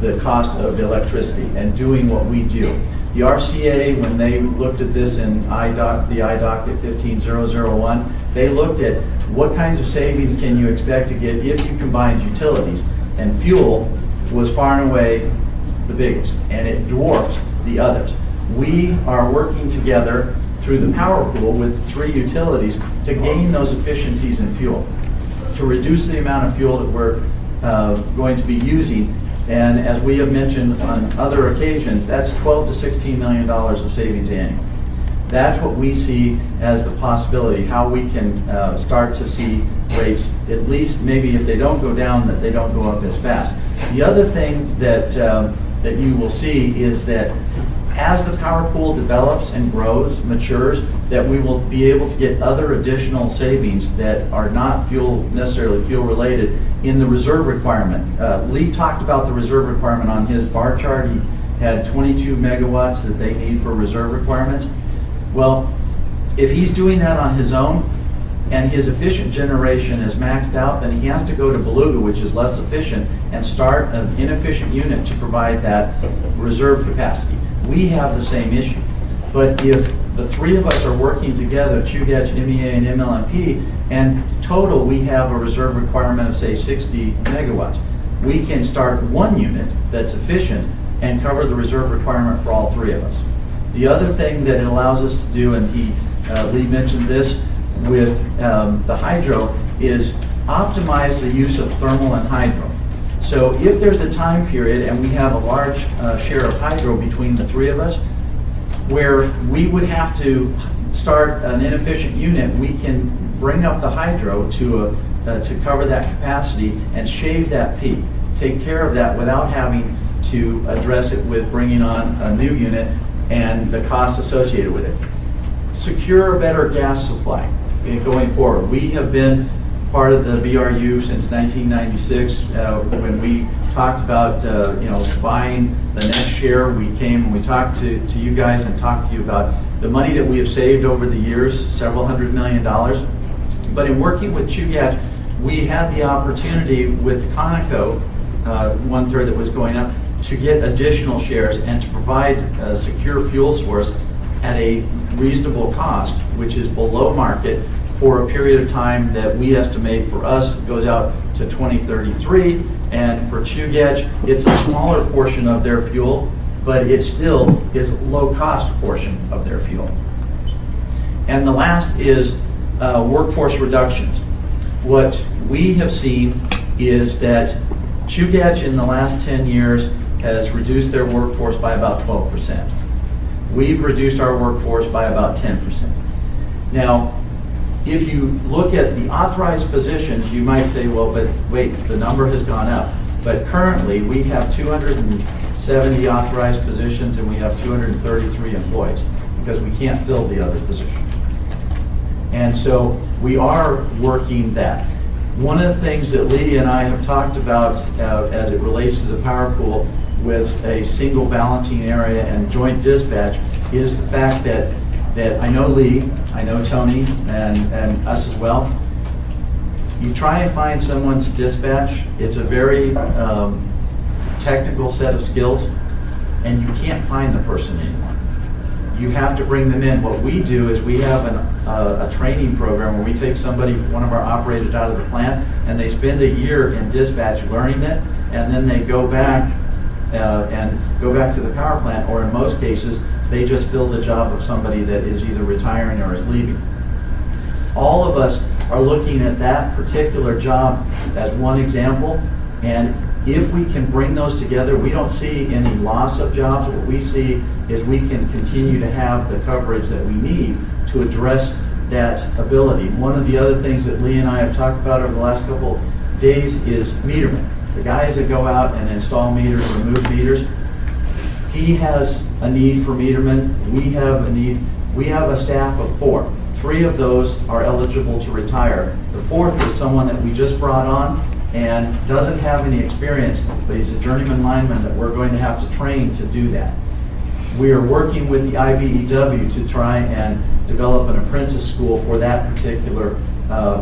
the cost of electricity and doing what we do. The RCA, when they looked at this in the IDOC at 15001, they looked at what kinds of savings can you expect to get if you combined utilities, and fuel was far and away the biggest, and it dwarfed the others. We are working together through the power pool with 3 utilities to gain those efficiencies in fuel, to reduce the amount of fuel that we're going to be using. And as we have mentioned on other occasions, that's $12 to $16 million of savings annually. That's what we see as the possibility, how we can start to see rates, at least maybe if they don't go down, that they don't go up as fast. The other thing that you will see is that as the power pool develops and grows, matures, that we will be able to get other additional savings that are not necessarily fuel related in the reserve requirement. Lee talked about the reserve requirement on his bar chart. He had 22 megawatts that they need for reserve requirements. Well, if he's doing that on his own and his efficient generation is maxed out, then he has to go to Beluga, which is less efficient, and start an inefficient unit to provide that reserve capacity. We have the same issue. But if the 3 of us are working together, Chugach, MEA, and ML&P, and total we have a reserve requirement of, say, 60 megawatts, we can start 1 unit that's efficient and cover the reserve requirement for all 3 of us. The other thing that it allows us to do, and Lee mentioned this with the hydro, is optimize the use of thermal and hydro. So if there's a time period, and we have a large share of hydro between the 3 of us, where we would have to start an inefficient unit, we can bring up the hydro to cover that capacity and shave that peak, take care of that without having to address it with bringing on a new unit and the cost associated with it. Secure a better gas supply going forward. We have been part of the BRU since 1996. When we talked about buying the next share, we came and we talked to you guys and talked to you about the money that we have saved over the years, several $100 million. But in working with Chugach, we had the opportunity with Conoco, 1/3 that was going up, to get additional shares and to provide a secure fuel source at a reasonable cost, which is below market, for a period of time that we estimate for us goes out to 2033, and for Chugach, it's a smaller portion of their fuel, but it still is a low-cost portion of their fuel. And the last is workforce reductions. What we have seen is that Chugach in the last 10 years has reduced their workforce by about 12%. We've reduced our workforce by about 10%. Now, if you look at the authorized positions, you might say, well, but wait, the number has gone up. But currently, we have 270 authorized positions and we have 233 employees because we can't fill the other positions. And so we are working that. One of the things that Lee and I have talked about as it relates to the power pool with a single balancing area and joint dispatch is the fact that I know Lee, I know Tony, and us as well. You try and find someone's dispatch, it's a very technical set of skills, and you can't find the person anymore. you have to bring them in. What we do is we have a training program where we take somebody, one of our operators out of the plant, and they spend a year in dispatch learning it, and then they go back to the power plant, or in most cases, they just fill the job of somebody that is either retiring or is leaving. All of us are looking at that particular job as one example, and if we can bring those together, we don't see any loss of jobs. What we see is we can continue to have the coverage that we need to address that ability. One of the other things that Lee and I have talked about over the last couple days is metermen. The guys that go out and install meters, remove meters, he has a need for metermen. We have a need. We have a staff of 4. 3 of those are eligible to retire. The 4th is someone that we just brought on and doesn't have any experience, but he's a journeyman lineman that we're going to have to train to do that. We are working with the IBEW to try and develop an apprentice school for that particular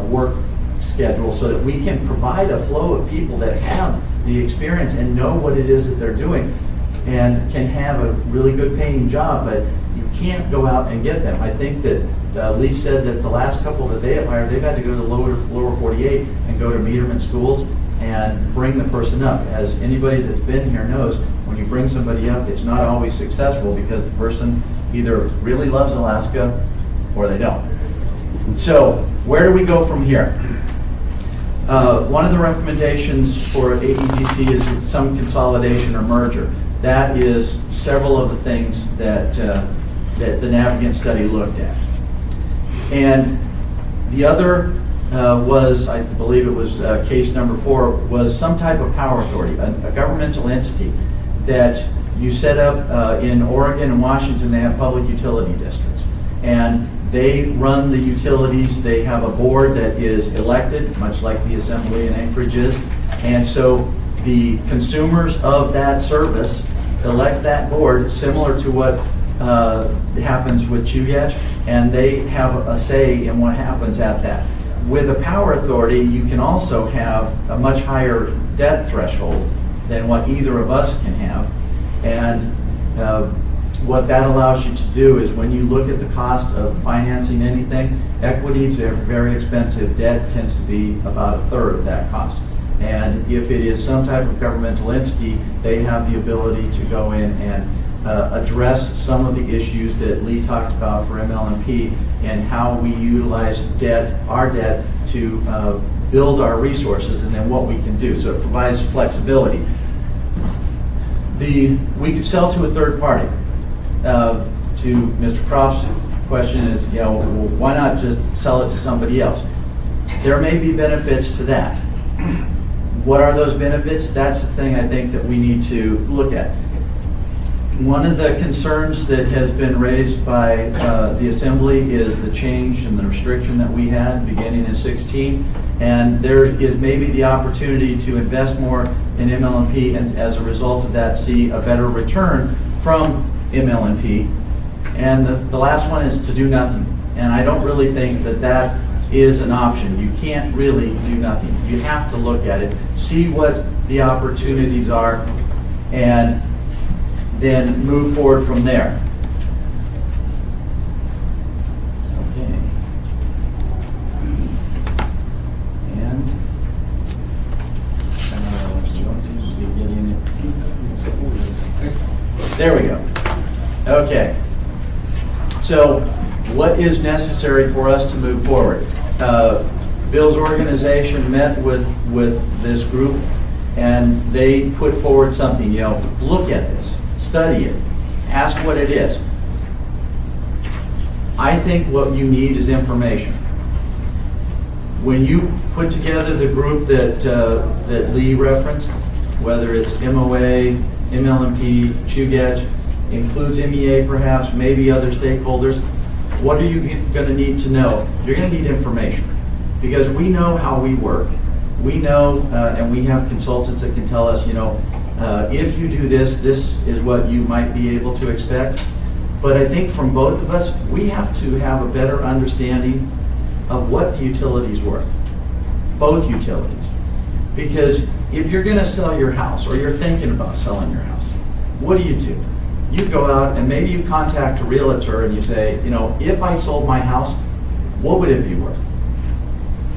work schedule so that we can provide a flow of people that have the experience and know what it is that they're doing and can have a really good paying job, but you can't go out and get them. I think that Lee said that the last couple that they have hired, they've had to go to the lower 48 and go to meterman schools and bring the person up. As anybody that's been here knows, when you bring somebody up, it's not always successful because the person either really loves Alaska or they don't. So where do we go from here? One of the recommendations for AEDC is some consolidation or merger. That is several of the things that the Navigant study looked at. And the other was, I believe it was case number 4, was some type of power authority, a governmental entity that you set up in Oregon and Washington. They have public utility districts. And they run the utilities. They have a board that is elected, much like the Assembly in Anchorage is. And so the consumers of that service elect that board, similar to what happens with Chugach, and they have a say in what happens at that. With a power authority, you can also have a much higher debt threshold than what either of us can have. And what that allows you to do is when you look at the cost of financing anything, equities are very expensive. Debt tends to be about 1/3 of that cost. And if it is some type of governmental entity, they have the ability to go in and address some of the issues that Lee talked about for ML&P and how we utilize our debt to build our resources and then what we can do. So it provides flexibility. We could sell to a third party. To Mr. Croft's question is, well, why not just sell it to somebody else? There may be benefits to that. What are those benefits? That's the thing I think that we need to look at. One of the concerns that has been raised by the Assembly is the change and the restriction that we had beginning in 16, and there is maybe the opportunity to invest more in ML&P and as a result of that see a better return from ML&P. And the last one is to do nothing, and I don't really think that that is an option. You can't really do nothing. You have to look at it, see what the opportunities are, and then move forward from there. Okay. And seems to be getting it. There we go. Okay. So, what is necessary for us to move forward? Bill's organization met with this group, and they put forward something. Look at this. Study it. Ask what it is. I think what you need is information. When you put together the group that Lee referenced, whether it's MOA, ML&P, Chugach, includes MEA perhaps, maybe other stakeholders, what are you going to need to know? You're going to need information. Because we know how we work. We know, and we have consultants that can tell us, if you do this, this is what you might be able to expect. But I think from both of us, we have to have a better understanding of what the utilities work. Both utilities. Because if you're going to sell your house, or you're thinking about selling your house, what do? you go out and maybe you contact a realtor and you say, you know, if I sold my house, what would it be worth?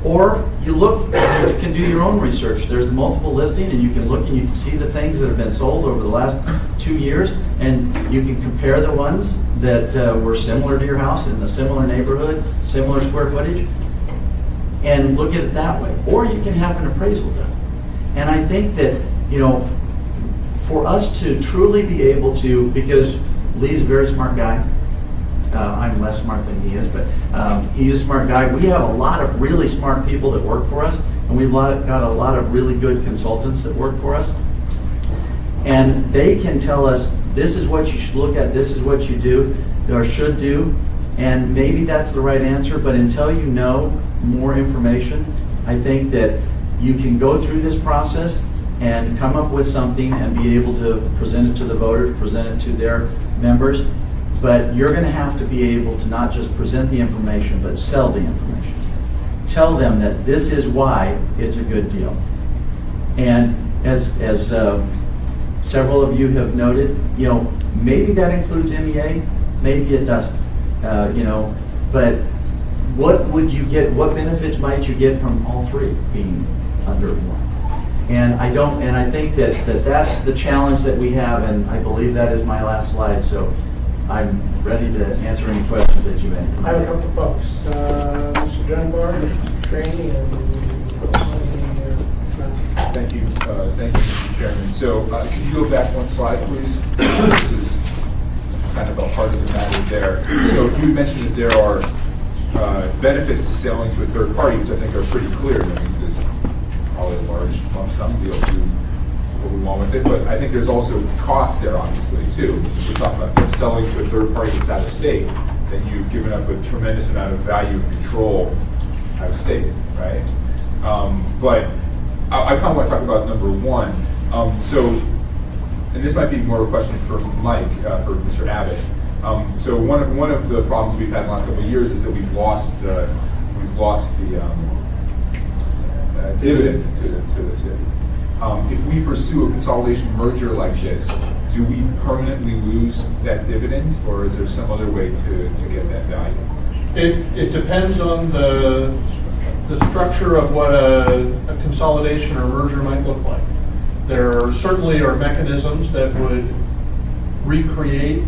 Or you look, you can do your own research. There's multiple listing, and you can look and you can see the things that have been sold over the last 2 years, and you can compare the ones that were similar to your house in a similar neighborhood, similar square footage, and look at it that way. Or you can have an appraisal done. And I think that, you know, for us to truly be able to, because Lee's a very smart guy, I'm less smart than he is, but he's a smart guy. We have a lot of really smart people that work for us, and we've got a lot of really good consultants that work for us. And they can tell us, this is what you should look at, this is what you do, or should do, and maybe that's the right answer, but until you know more information, I think that you can go through this process and come up with something and be able to present it to the voters, present it to their members. But you're going to have to be able to not just present the information, but sell the information. Tell them that this is why it's a good deal. And as several of you have noted, you know, maybe that includes MEA, maybe it doesn't. You know, but what would you get? What benefits might you get from all three being under one? And I think that that's the challenge that we have, and I believe that is my last slide. So I'm ready to answer any questions that you may have. I have a couple of folks. Mr. Dunbar, Mr. Trainee, and Thank you, Mr. Chairman. So can you go back one slide, please? This is kind of a heart of the matter there. So you mentioned that there are benefits to selling to a third party, which I think are pretty clear. I mean, there's probably a large lump sum deal to what we want with it, but I think there's also cost there, obviously, too. If we're talking about selling to a third party that's out of state, then you've given up a tremendous amount of value and control out of state, right? But I kind of want to talk about number one. And this might be more of a question for Mike, for Mr. Abbott. So one of the problems we've had in the last couple of years is that we've lost the dividend to the city. If we pursue a consolidation merger like this, do we permanently lose that dividend, or is there some other way to get that value? It depends on the structure of what a consolidation or merger might look like. There certainly are mechanisms that would recreate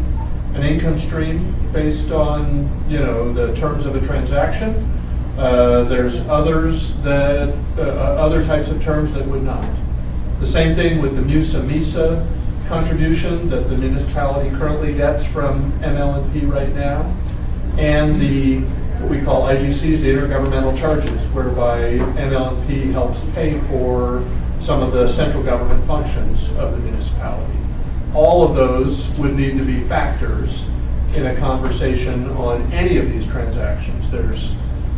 an income stream based on, you know, the terms of a transaction. There's others that other types of terms that would not. The same thing with the MUSA-MISA contribution that the municipality currently gets from ML&P right now, and the what we call IGCs, the intergovernmental charges, whereby ML&P helps pay for some of the central government functions of the municipality. All of those would need to be factors in a conversation on any of these transactions. There's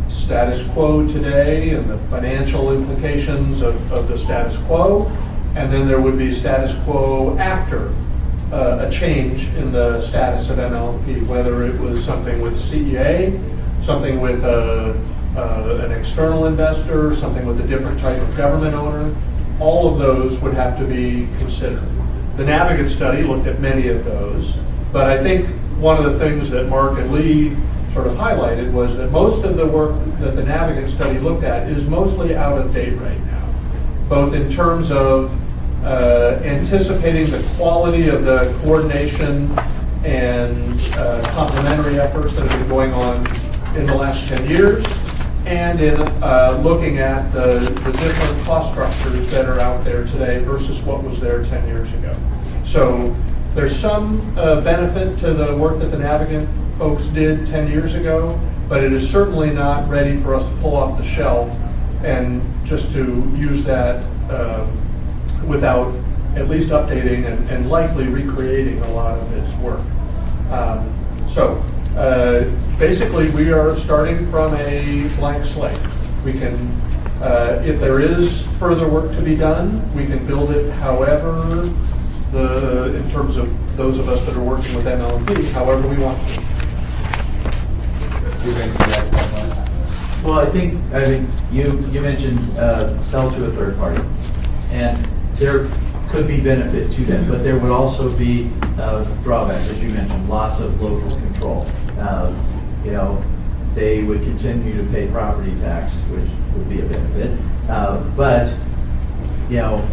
status quo today and the financial implications of the status quo, and then there would be status quo after a change in the status of ML&P, whether it was something with CEA, something with an external investor, something with a different type of government owner. All of those would have to be considered. The Navigant study looked at many of those, but I think one of the things that Mark and Lee sort of highlighted was that most of the work that the Navigant study looked at is mostly out of date right now, both in terms of anticipating the quality of the coordination and complementary efforts that have been going on in the last 10 years, and in looking at the different cost structures that are out there today versus what was there 10 years ago. So there's some benefit to the work that the Navigant folks did 10 years ago, but it is certainly not ready for us to pull off the shelf and just to use that without at least updating and likely recreating a lot of its work. Basically, we are starting from a blank slate. We can, if there is further work to be done, we can build it however, in terms of those of us that are working with ML&P, however we want to. Well, I think you mentioned sell to a third party, and could be benefit to them, but there would also be drawbacks, as you mentioned, loss of local control. You know, they would continue to pay property tax, which would be a benefit. But, you know,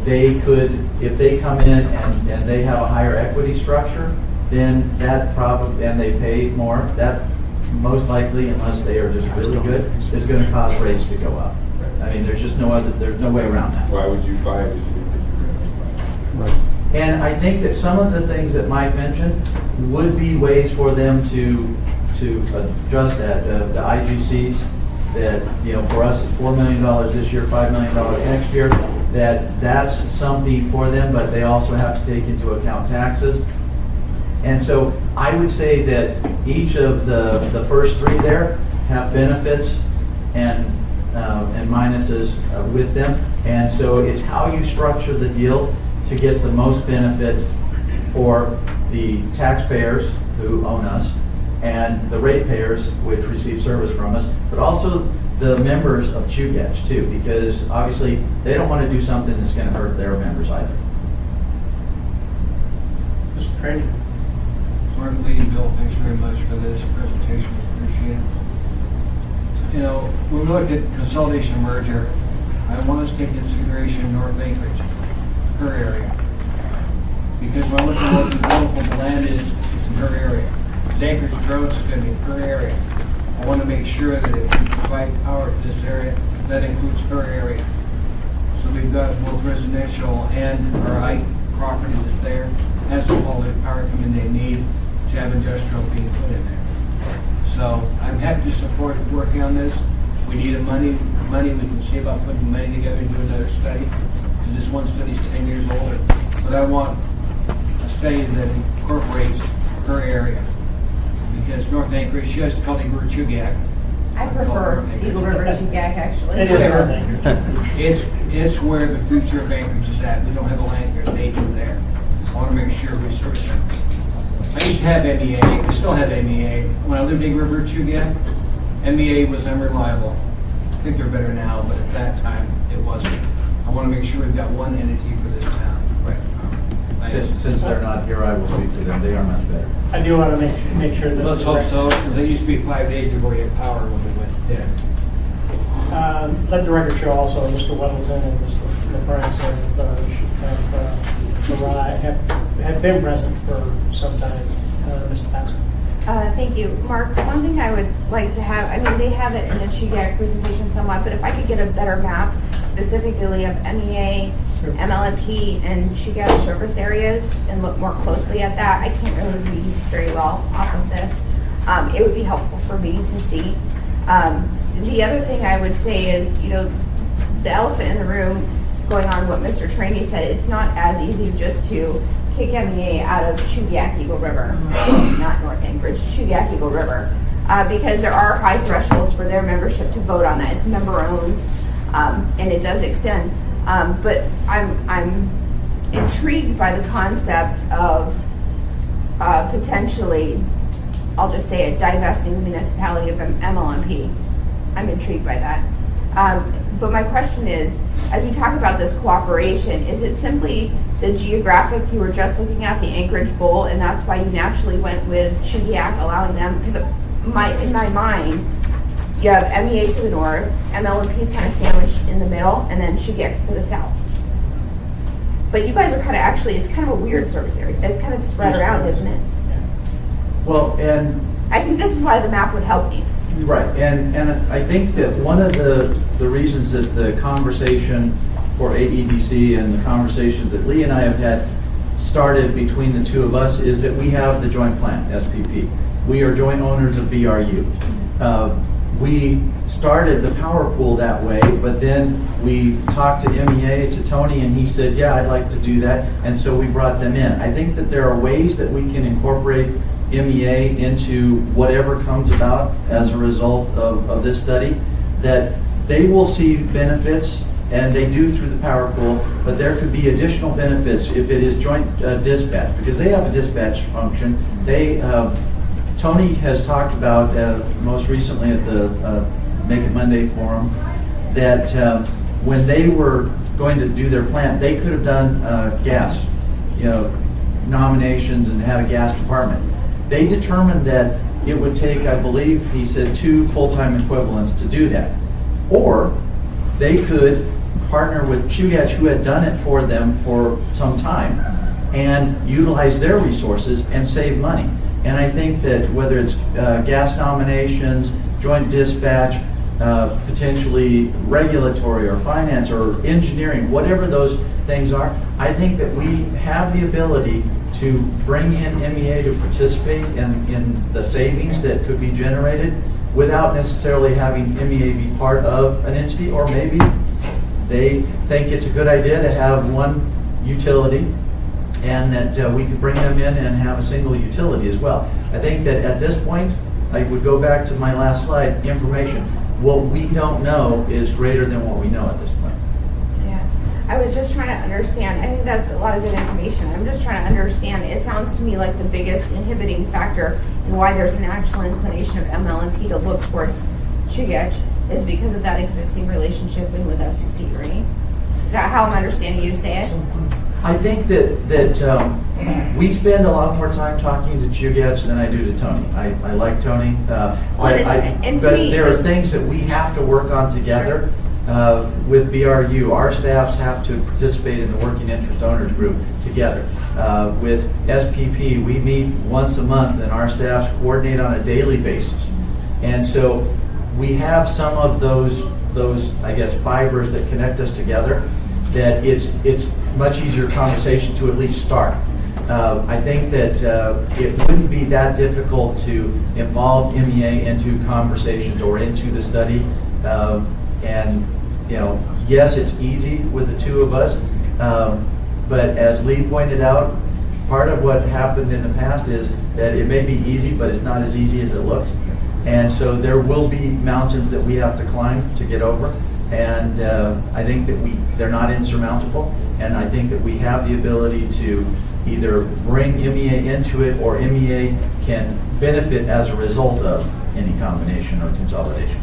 they could, if they come in and they have a higher equity structure, then that probably, and they pay more, that most likely, unless they are just really good, is going to cause rates to go up. I mean, there's just there's no way around that. Why would you buy it if you didn't think you were going to buy it? And I think that some of the things that Mike mentioned would be ways for them to adjust that. The IGCs, that, you know, for us, it's $4 million this year, $5 million next year, that's something for them, but they also have to take into account taxes. And so I would say that each of the first three there have benefits and minuses with them. And so it's how you structure the deal to get the most benefit for the taxpayers who own us and the ratepayers which receive service from us, but also the members of CHUGATCH too, because obviously they don't want to do something that's going to hurt their members either. Mr. Training. Mark, Lee, and Bill, thanks very much for this presentation. Appreciate it. You know, when we look at consolidation and merger, I want us to take into consideration North Anchorage, her area. Because when I look at what the developable land is, it's in her area. As Anchorage grows, it's going to be in her area. I want to make sure that if we provide power to this area, that includes her area. So we've got both residential and our I property that's there, has the quality of power coming they need to have industrial being put in there. So I'm happy to support working on this. We need money we can save up putting money together and do another study, because this one study is 10 years older. But I want a study that incorporates her area. Because North Anchorage, she has to call Eagle River CHUGATCH. I prefer Eagle River CHUGATCH, actually. It is North Anchorage. It's where the future of Anchorage is at. We don't have a land here, they do there. I want to make sure we service them. I used to have MEA, I still have MEA. When I lived in Eagle River CHUGATCH, MEA was unreliable. I think they're better now, but at that time, it wasn't. I want to make sure we've got one entity for this town. Since they're not here, I will speak to them. They are much better. I do want to make sure that. Let's hope so, because it used to be 5 days before you had power when we went dead. Let the record show also Mr. Weddleton and Mr. LaFrance have been present for some time. Mr. Pascal. Thank you. Mark, one thing I would like to have, I mean, they have it in the CHUGATCH presentation somewhat, but if I could get a better map specifically of MEA, MLMP, and CHUGATCH service areas and look more closely at that. I can't really read very well off of this. It would be helpful for me to see. The other thing I would say is, you know, the elephant in the room, going on what Mr. Trainee said, it's not as easy just to kick MEA out of CHUGATCH Eagle River, not North Anchorage, CHUGATCH Eagle River, because there are high thresholds for their membership to vote on that. It's member-owned, and it does extend. But I'm intrigued by the concept of potentially, I'll just say it, divesting the municipality of MLMP. I'm intrigued by that. But my question is, as we talk about this cooperation, is it simply the geographic, you were just looking at the Anchorage Bowl, and that's why you naturally went with CHUGATCH, allowing them, because in my mind, you have MEA to the north, MLMP is kind of sandwiched in the middle, and then CHUGATCH to the south. But you guys are kind of actually, it's kind of a weird service area. It's kind of spread around, isn't it? Well, and I think this is why the map would help you. right, and I think that one of the reasons that the conversation for AEDC and the conversations that Lee and I have had started between the two of us is that we have the joint plan, SPP. We are joint owners of BRU. We started the power pool that way, but then we talked to MEA, to Tony, and he said, yeah, I'd like to do that, and so we brought them in. I think that there are ways that we can incorporate MEA into whatever comes about as a result of this study, that they will see benefits, and they do through the power pool, but there could be additional benefits if it is joint dispatch, because they have a dispatch function. Tony has talked about, most recently at the Make It Monday forum, that when they were going to do their plant, they could have done gas, nominations and had a gas department. They determined that it would take, I believe, he said, 2 full-time equivalents to do that. Or they could partner with Chugach, who had done it for them for some time, and utilize their resources and save money. And I think that whether it's gas nominations, joint dispatch, potentially regulatory or finance or engineering, whatever those things are, I think that we have the ability to bring in MEA to participate in the savings that could be generated without necessarily having MEA be part of an entity, or maybe they think it's a good idea to have one utility and that we could bring them in and have a single utility as well. I think that at this point, I would go back to my last slide, information. What we don't know is greater than what we know at this point. Yeah, I was just trying to understand. I think that's a lot of good information. I'm just trying to understand. It sounds to me like the biggest inhibiting factor in why there's an actual inclination of ML&P to look towards Chugach is because of that existing relationship with SPP, right? Is that how I'm understanding you to say it? I think that we spend a lot more time talking to Chugach than I do to Tony. I like Tony, but there are things that we have to work on together. With BRU, our staffs have to participate in the Working Interest Owners Group together. With SPP, we meet once a month, and our staffs coordinate on a daily basis. And so we have some of those I guess fibers that connect us together, that it's much easier conversation to at least start. I think that it wouldn't be that difficult to involve MEA into conversations or into the study. And yes, it's easy with the two of us, but as Lee pointed out, part of what happened in the past is that it may be easy, but it's not as easy as it looks. And so there will be mountains that we have to climb to get over. And I think that they're not insurmountable. And I think that we have the ability to either bring MEA into it, or MEA can benefit as a result of any combination or consolidation.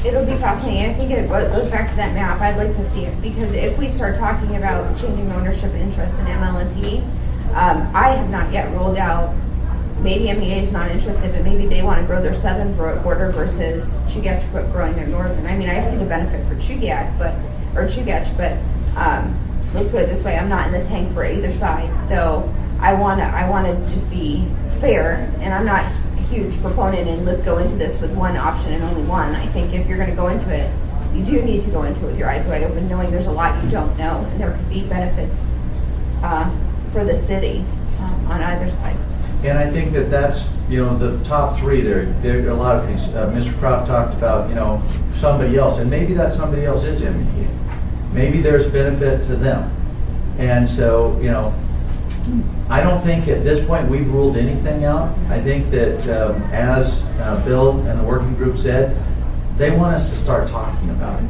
It'll be fascinating. I think it goes back to that map. I'd like to see it, because if we start talking about changing ownership interest in ML&P, I have not yet ruled out. Maybe MEA is not interested, but maybe they want to grow their southern border versus Chugach growing their northern. I mean, I see the benefit for Chugach, but let's put it this way: I'm not in the tank for either side. So I want to just be fair, and I'm not a huge proponent in let's go into this with one option and only one. I think if you're going to go into it, you do need to go into it with your eyes wide open, knowing there's a lot you don't know, and there could be benefits for the city on either side. And I think that that's, the top three there. There are a lot of things. Mr. Croft talked about, somebody else, and maybe that somebody else is MEA. Maybe there's benefit to them. And so, I don't think at this point we've ruled anything out. I think that as Bill and the working group said, they want us to start talking about it.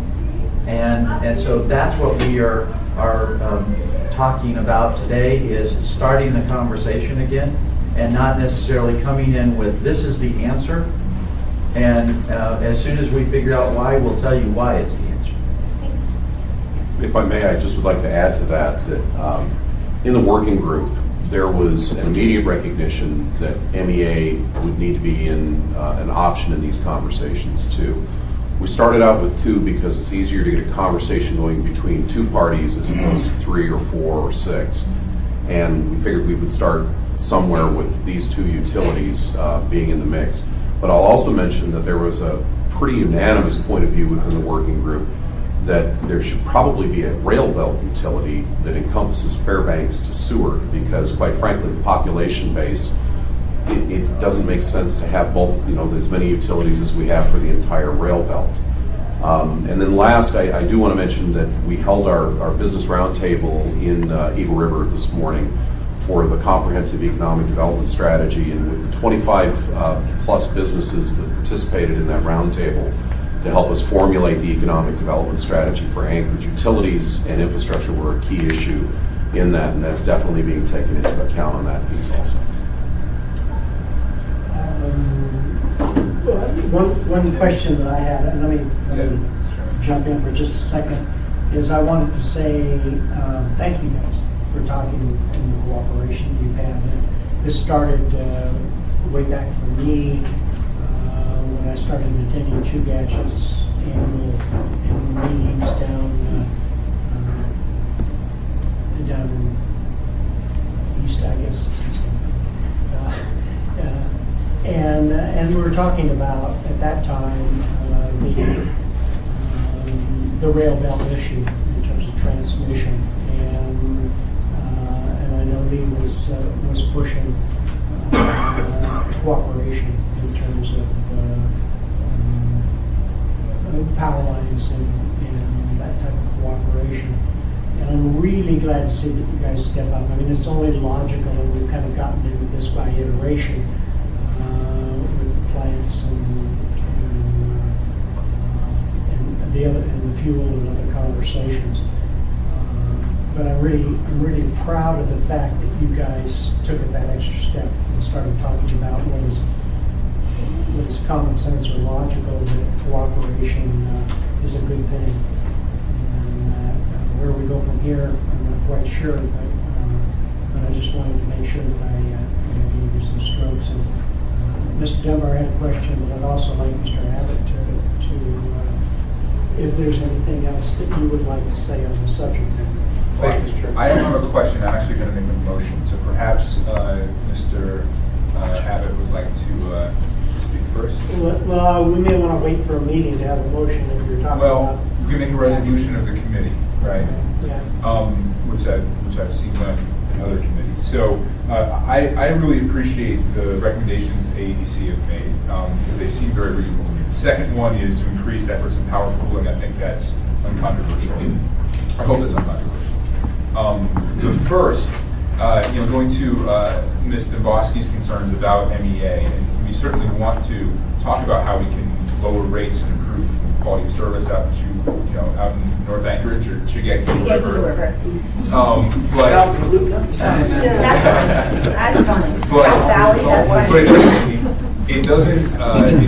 And so that's what we are talking about today, is starting the conversation again, and not necessarily coming in with this is the answer. And as soon as we figure out why, we'll tell you why it's the answer. If I may, I just would like to add to that in the working group, there was an immediate recognition that MEA would need to be in an option in these conversations too. We started out with 2 because it's easier to get a conversation going between 2 parties as opposed to 3 or 4 or 6. And we figured we would start somewhere with these 2 utilities being in the mix. But I'll also mention that there was a pretty unanimous point of view within the working group that there should probably be a rail belt utility that encompasses Fairbanks to Seward, because quite frankly, the population base, it doesn't make sense to have both, as many utilities as we have for the entire rail belt. And then last, I do want to mention that we held our business roundtable in Eagle River this morning for the comprehensive economic development strategy, and with the 25 plus businesses that participated in that roundtable to help us formulate the economic development strategy for Anchorage, utilities and infrastructure were a key issue in that, and that's definitely being taken into account on that piece also. One question that I had, and let me jump in for just a second, is I wanted to say thank you guys for talking and the cooperation you've had. This started way back for me when I started attending Chugach's annual meetings down in east, I guess. It's east. And we were talking about at that time the rail belt issue in terms of transmission, and I know Lee was pushing cooperation in terms of power lines and that type of cooperation. And I'm really glad to see that you guys step up. I mean, it's only logical, and we've kind of gotten into this by iteration with plants and the fuel and other conversations. But I'm really proud of the fact that you guys took it that extra step and started talking about what is common sense or logical, that cooperation is a good thing. And where we go from here, I'm not quite sure, but I just wanted to make sure that I gave you some strokes. And Mr. Dunbar had a question, but I'd also like Mr. Abbott to if there's anything else that you would like to say on the subject matter. I don't have a question. I'm actually going to make a motion. So perhaps Mr. Abbott would like to speak first. Well, we may want to wait for a meeting to have a motion if you're talking about. We can make a resolution of the committee, right? Yeah. Which I've seen done in other committees. So I really appreciate the recommendations AEDC have made because they seem very reasonable to me. The second one is to increase efforts in power pooling. I think that's uncontroversial. I hope it's uncontroversial. The first, going to Ms. Domboski's concerns about MEA, and we certainly want to talk about how we can lower rates and improve quality of service out in North Anchorage or Chugach River. But it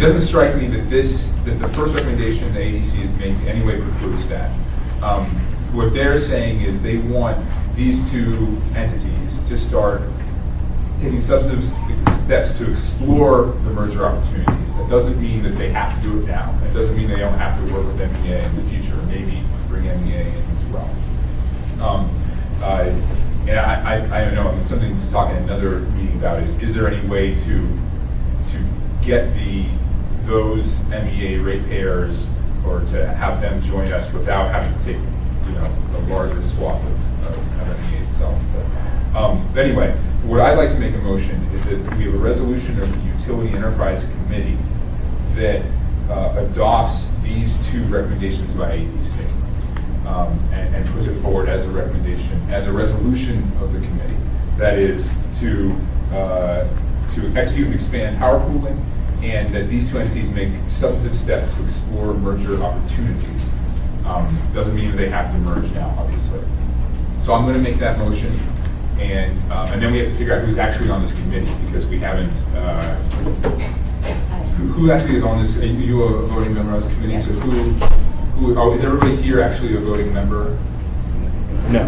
doesn't strike me that the first recommendation the ADC is making anyway precludes that. What they're saying is they want these two entities to start taking substantive steps to explore the merger opportunities. That doesn't mean that they have to do it now. It doesn't mean they don't have to work with MEA in the future, maybe bring MEA in as well. And I don't know, I mean, something to talk in another meeting about is there any way to get those MEA ratepayers or to have them join us without having to take a larger swath of MEA itself. But anyway, what I'd like to make a motion is that we have a resolution of the Utility Enterprise Committee that adopts these two recommendations by AEDC and puts it forward as a recommendation, as a resolution of the committee. That is to execute and expand power pooling, and that these two entities make substantive steps to explore merger opportunities. Doesn't mean that they have to merge now, obviously. So I'm going to make that motion, and then we have to figure out who's actually on this committee because we haven't. Who actually is on this? Are you a voting member of this committee? So who? Is everybody here actually a voting member? No.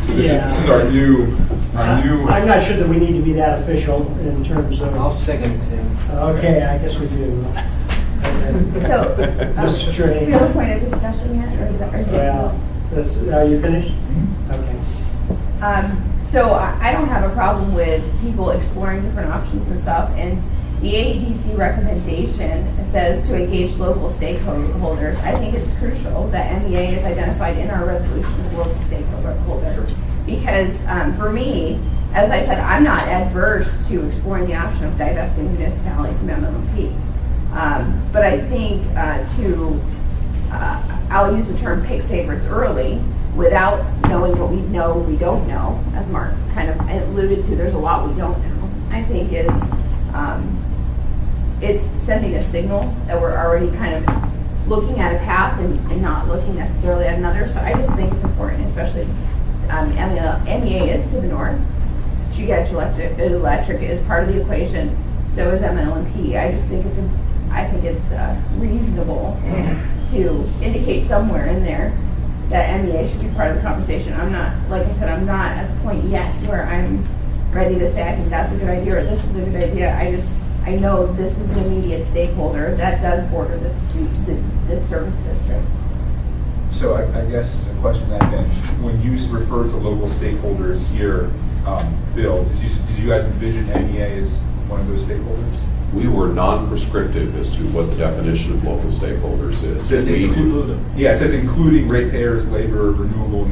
So this is our new. I'm not sure that we need to be that official in terms of. I'll second Tim. Okay, I guess we do. So, Mr. Trey. do you have a point of discussion yet, or is that? Well, are you finished? Okay. So I don't have a problem with people exploring different options and stuff, and the AEDC recommendation says to engage local stakeholders. I think it's crucial that MEA is identified in our resolution as a local stakeholder, because for me, as I said, I'm not adverse to exploring the option of divesting municipality from MLMP. But I think I'll use the term pick favorites early without knowing what we know we don't know, as Mark kind of alluded to, there's a lot we don't know. I think it's sending a signal that we're already kind of looking at a path and not looking necessarily at another. So I just think it's important, especially MEA is to the north. Chugach Electric is part of the equation. So is MLMP. I just think it's I think it's reasonable to indicate somewhere in there that MEA should be part of the conversation. I'm not, like I said, I'm not at the point yet where I'm ready to say I think that's a good idea or this is a good idea. I know this is an immediate stakeholder that does border this service district. So I guess the question then, when you refer to local stakeholders here, Bill, did you guys envision MEA as one of those stakeholders? We were non-prescriptive as to what the definition of local stakeholders is. Yeah, it says including ratepayers, labor, renewable,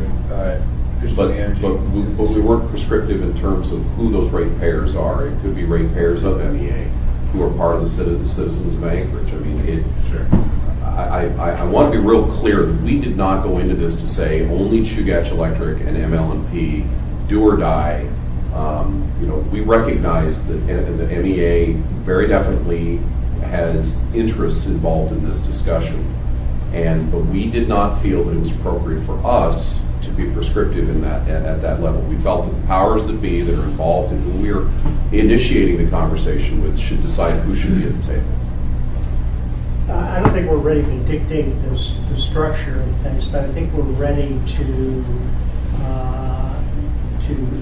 efficiency, energy. But we weren't prescriptive in terms of who those ratepayers are. It could be ratepayers of MEA who are part of the citizens of Anchorage. I mean, Sure. I want to be real clear that we did not go into this to say only Chugach Electric and ML&P do or die. We recognize that the MEA very definitely has interests involved in this discussion, but we did not feel that it was appropriate for us to be prescriptive in that at that level. We felt that the powers that be that are involved and who we are initiating the conversation with should decide who should be at the table. I don't think we're ready to dictate the structure of things, but I think we're ready to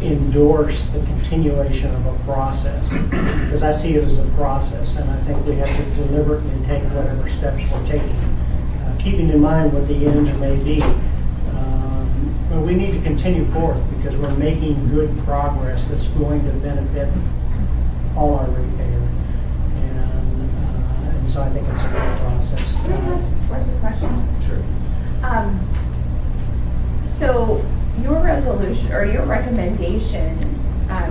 endorse the continuation of a process, because I see it as a process, and I think we have to deliberately take whatever steps we're taking, keeping in mind what the end may be. But we need to continue forward because we're making good progress that's going to benefit all our ratepayers. And so I think it's a good process. Can I ask a question? Sure. So your resolution or your recommendation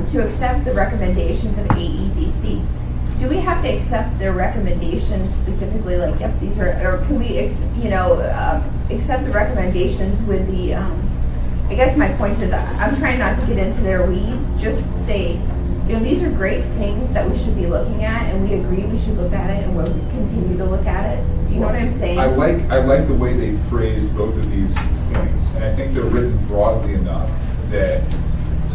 to accept the recommendations of AEDC, do we have to accept their recommendations specifically? Like, yep, these are, or can we, accept the recommendations with the? I guess my point is, I'm trying not to get into their weeds. Just say, these are great things that we should be looking at, and we agree we should look at it, and we'll continue to look at it. Do you know what I'm saying? I like the way they phrased both of these points, and I think they're written broadly enough that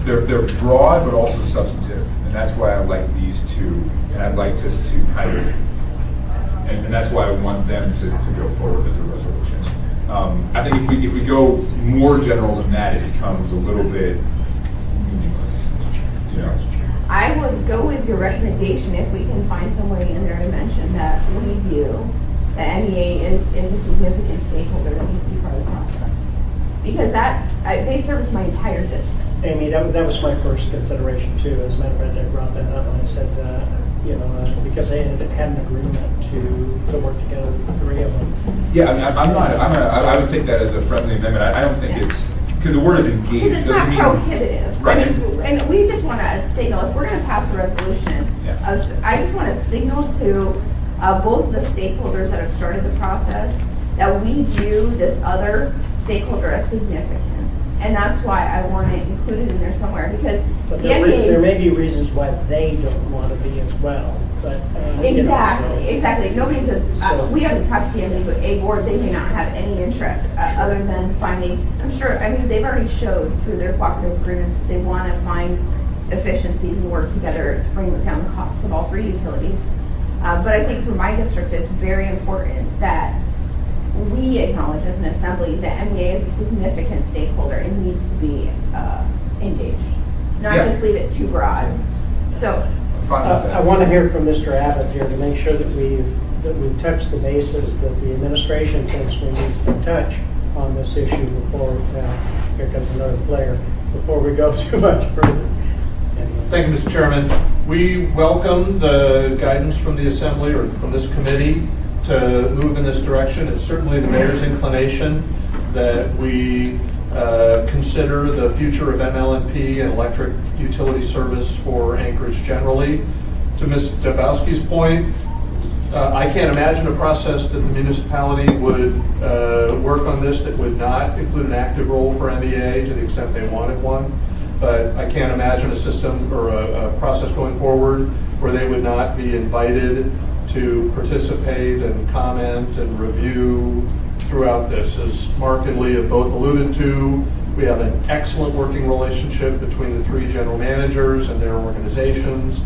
they're broad but also substantive, and that's why I like these two, and I'd like us to kind of, and that's why I want them to go forward as a resolution. I think if we go more general than that, it becomes a little bit meaningless, I would go with your recommendation if we can find somewhere in there to mention that we view that MEA is a significant stakeholder that needs to be part of the process. Because they service my entire district. Amy, that was my first consideration too. As a matter of fact, I brought that up and I said, because they had an agreement to work together, the three of them. Yeah, I would take that as a friendly amendment. I don't think it's, because the word is engaged. Because it's not prohibitive. Right. And we just want to signal, if we're going to pass a resolution, I just want to signal to both the stakeholders that have started the process that we view this other stakeholder as significant. And that's why I want it included in there somewhere, because But the there may be reasons why they don't want to be as well. But Exactly. Nobody's we haven't touched the MEA board. They may not have any interest other than finding. I'm sure. I mean, they've already showed through their cooperative agreements that they want to find efficiencies and work together to bring down the cost of all three utilities. But I think for my district, it's very important that we acknowledge as an assembly that MEA is a significant stakeholder and needs to be engaged, not just leave it too broad. So. I want to hear from Mr. Abbott here to make sure that we've touched the bases that the administration thinks we need to touch on this issue before, here comes another player, before we go too much further. Thank you, Mr. Chairman. We welcome the guidance from the Assembly or from this committee to move in this direction. It's certainly the mayor's inclination that we consider the future of ML&P and electric utility service for Anchorage generally. To Ms. Dabowski's point, I can't imagine a process that the municipality would work on this that would not include an active role for MEA to the extent they wanted one. But I can't imagine a system or a process going forward where they would not be invited to participate and comment and review throughout this. As Mark and Lee have both alluded to, we have an excellent working relationship between the three general managers and their organizations.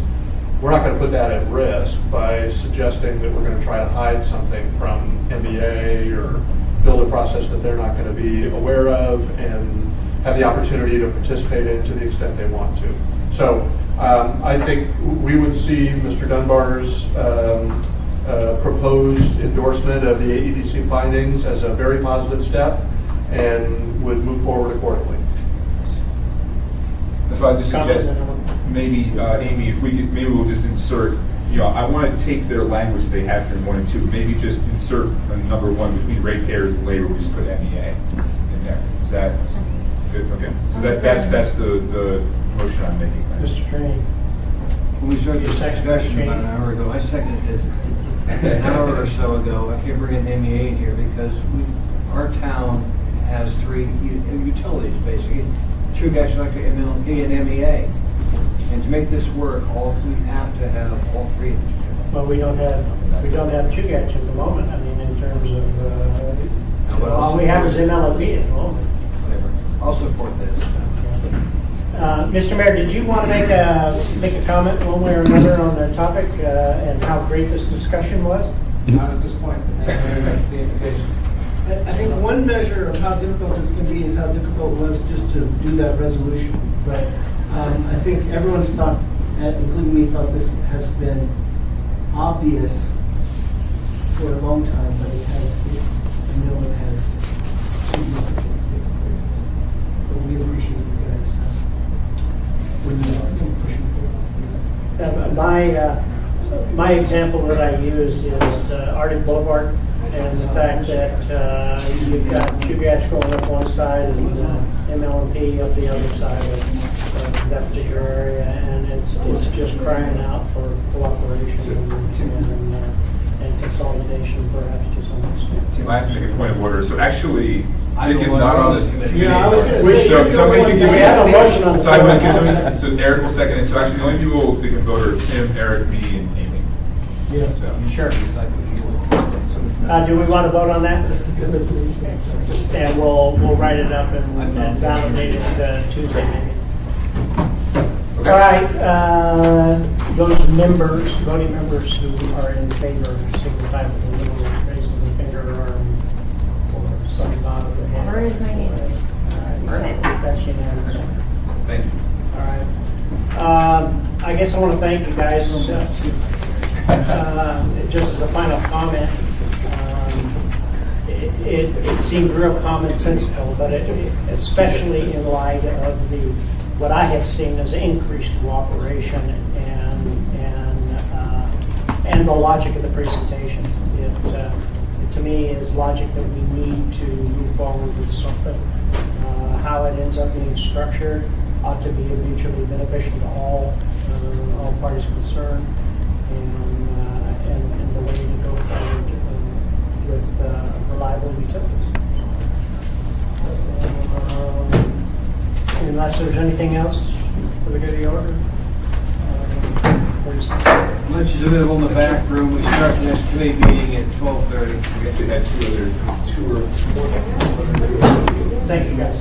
we're not going to put that at risk by suggesting that we're going to try to hide something from MBA or build a process that they're not going to be aware of and have the opportunity to participate in to the extent they want to. So I think we would see Mr. Dunbar's proposed endorsement of the AEDC findings as a very positive step and would move forward accordingly. That's why I just suggest maybe, Amy, if we could, maybe we'll just insert, I want to take their language that they have here in 1 and 2, maybe just insert a number 1 between ratepayers and labor, we just put MEA in there. Is that good? Okay. So that's the motion I'm making. Right? Mr. Train. When we started this discussion about an hour ago, I seconded this an hour or so ago. I can't bring an MEA in here because our town has 3 utilities, basically. True gas, electric, MLP, and MEA. And to make this work, we have to have all 3 of these. Well, we don't have CHUGATS at the moment. I mean, in terms of, all we have is MLP at the moment. Whatever. I'll support this. Mr. Mayor, did you want to make a comment one way or another on the topic and how great this discussion was? Not at this point. Thank you very much for the invitation. I think one measure of how difficult this can be is how difficult it was just to do that resolution. But I think everyone's thought, including me, thought this has been obvious for a long time, but it has significant difficulty. But we appreciate you guys pushing forward. My example that I use is Arctic Boulevard and the fact that you've got CHUGATS going up one side and MLP up the other side of that particular area, and it's just crying out for cooperation and consolidation, perhaps to some extent. Tim, I have to make a point of order. So actually, I Dick is don't not want on to this do this. committee. Yeah, I was anymore. gonna say, So you're somebody the can one- do we have a motion on the So I floor. would so Eric will second it. So actually, the only people that can vote are Tim, Eric, me, and Amy. Yeah, So. sure. Do we want to vote on that? And we'll write it up and validate it Tuesday maybe. Okay. All right, those voting members who are in favor, signify with a little raising the finger or some nod of the head. Where is my name? All right, that's unanimous. Thank you. All right. I guess I want to thank you guys. Just as a final comment, it seemed real commonsensical, but especially in light of what I have seen as increased cooperation and the logic of the presentation. It to me is logic that we need to move forward with something. How it ends up being structured ought to be mutually beneficial to all parties concerned, and the way to go forward with reliable utilities. Unless there's anything else for the good of the order. Lunch is available in the back room. We start the next committee meeting at 12:30. I guess we had two or more. Thank you, guys.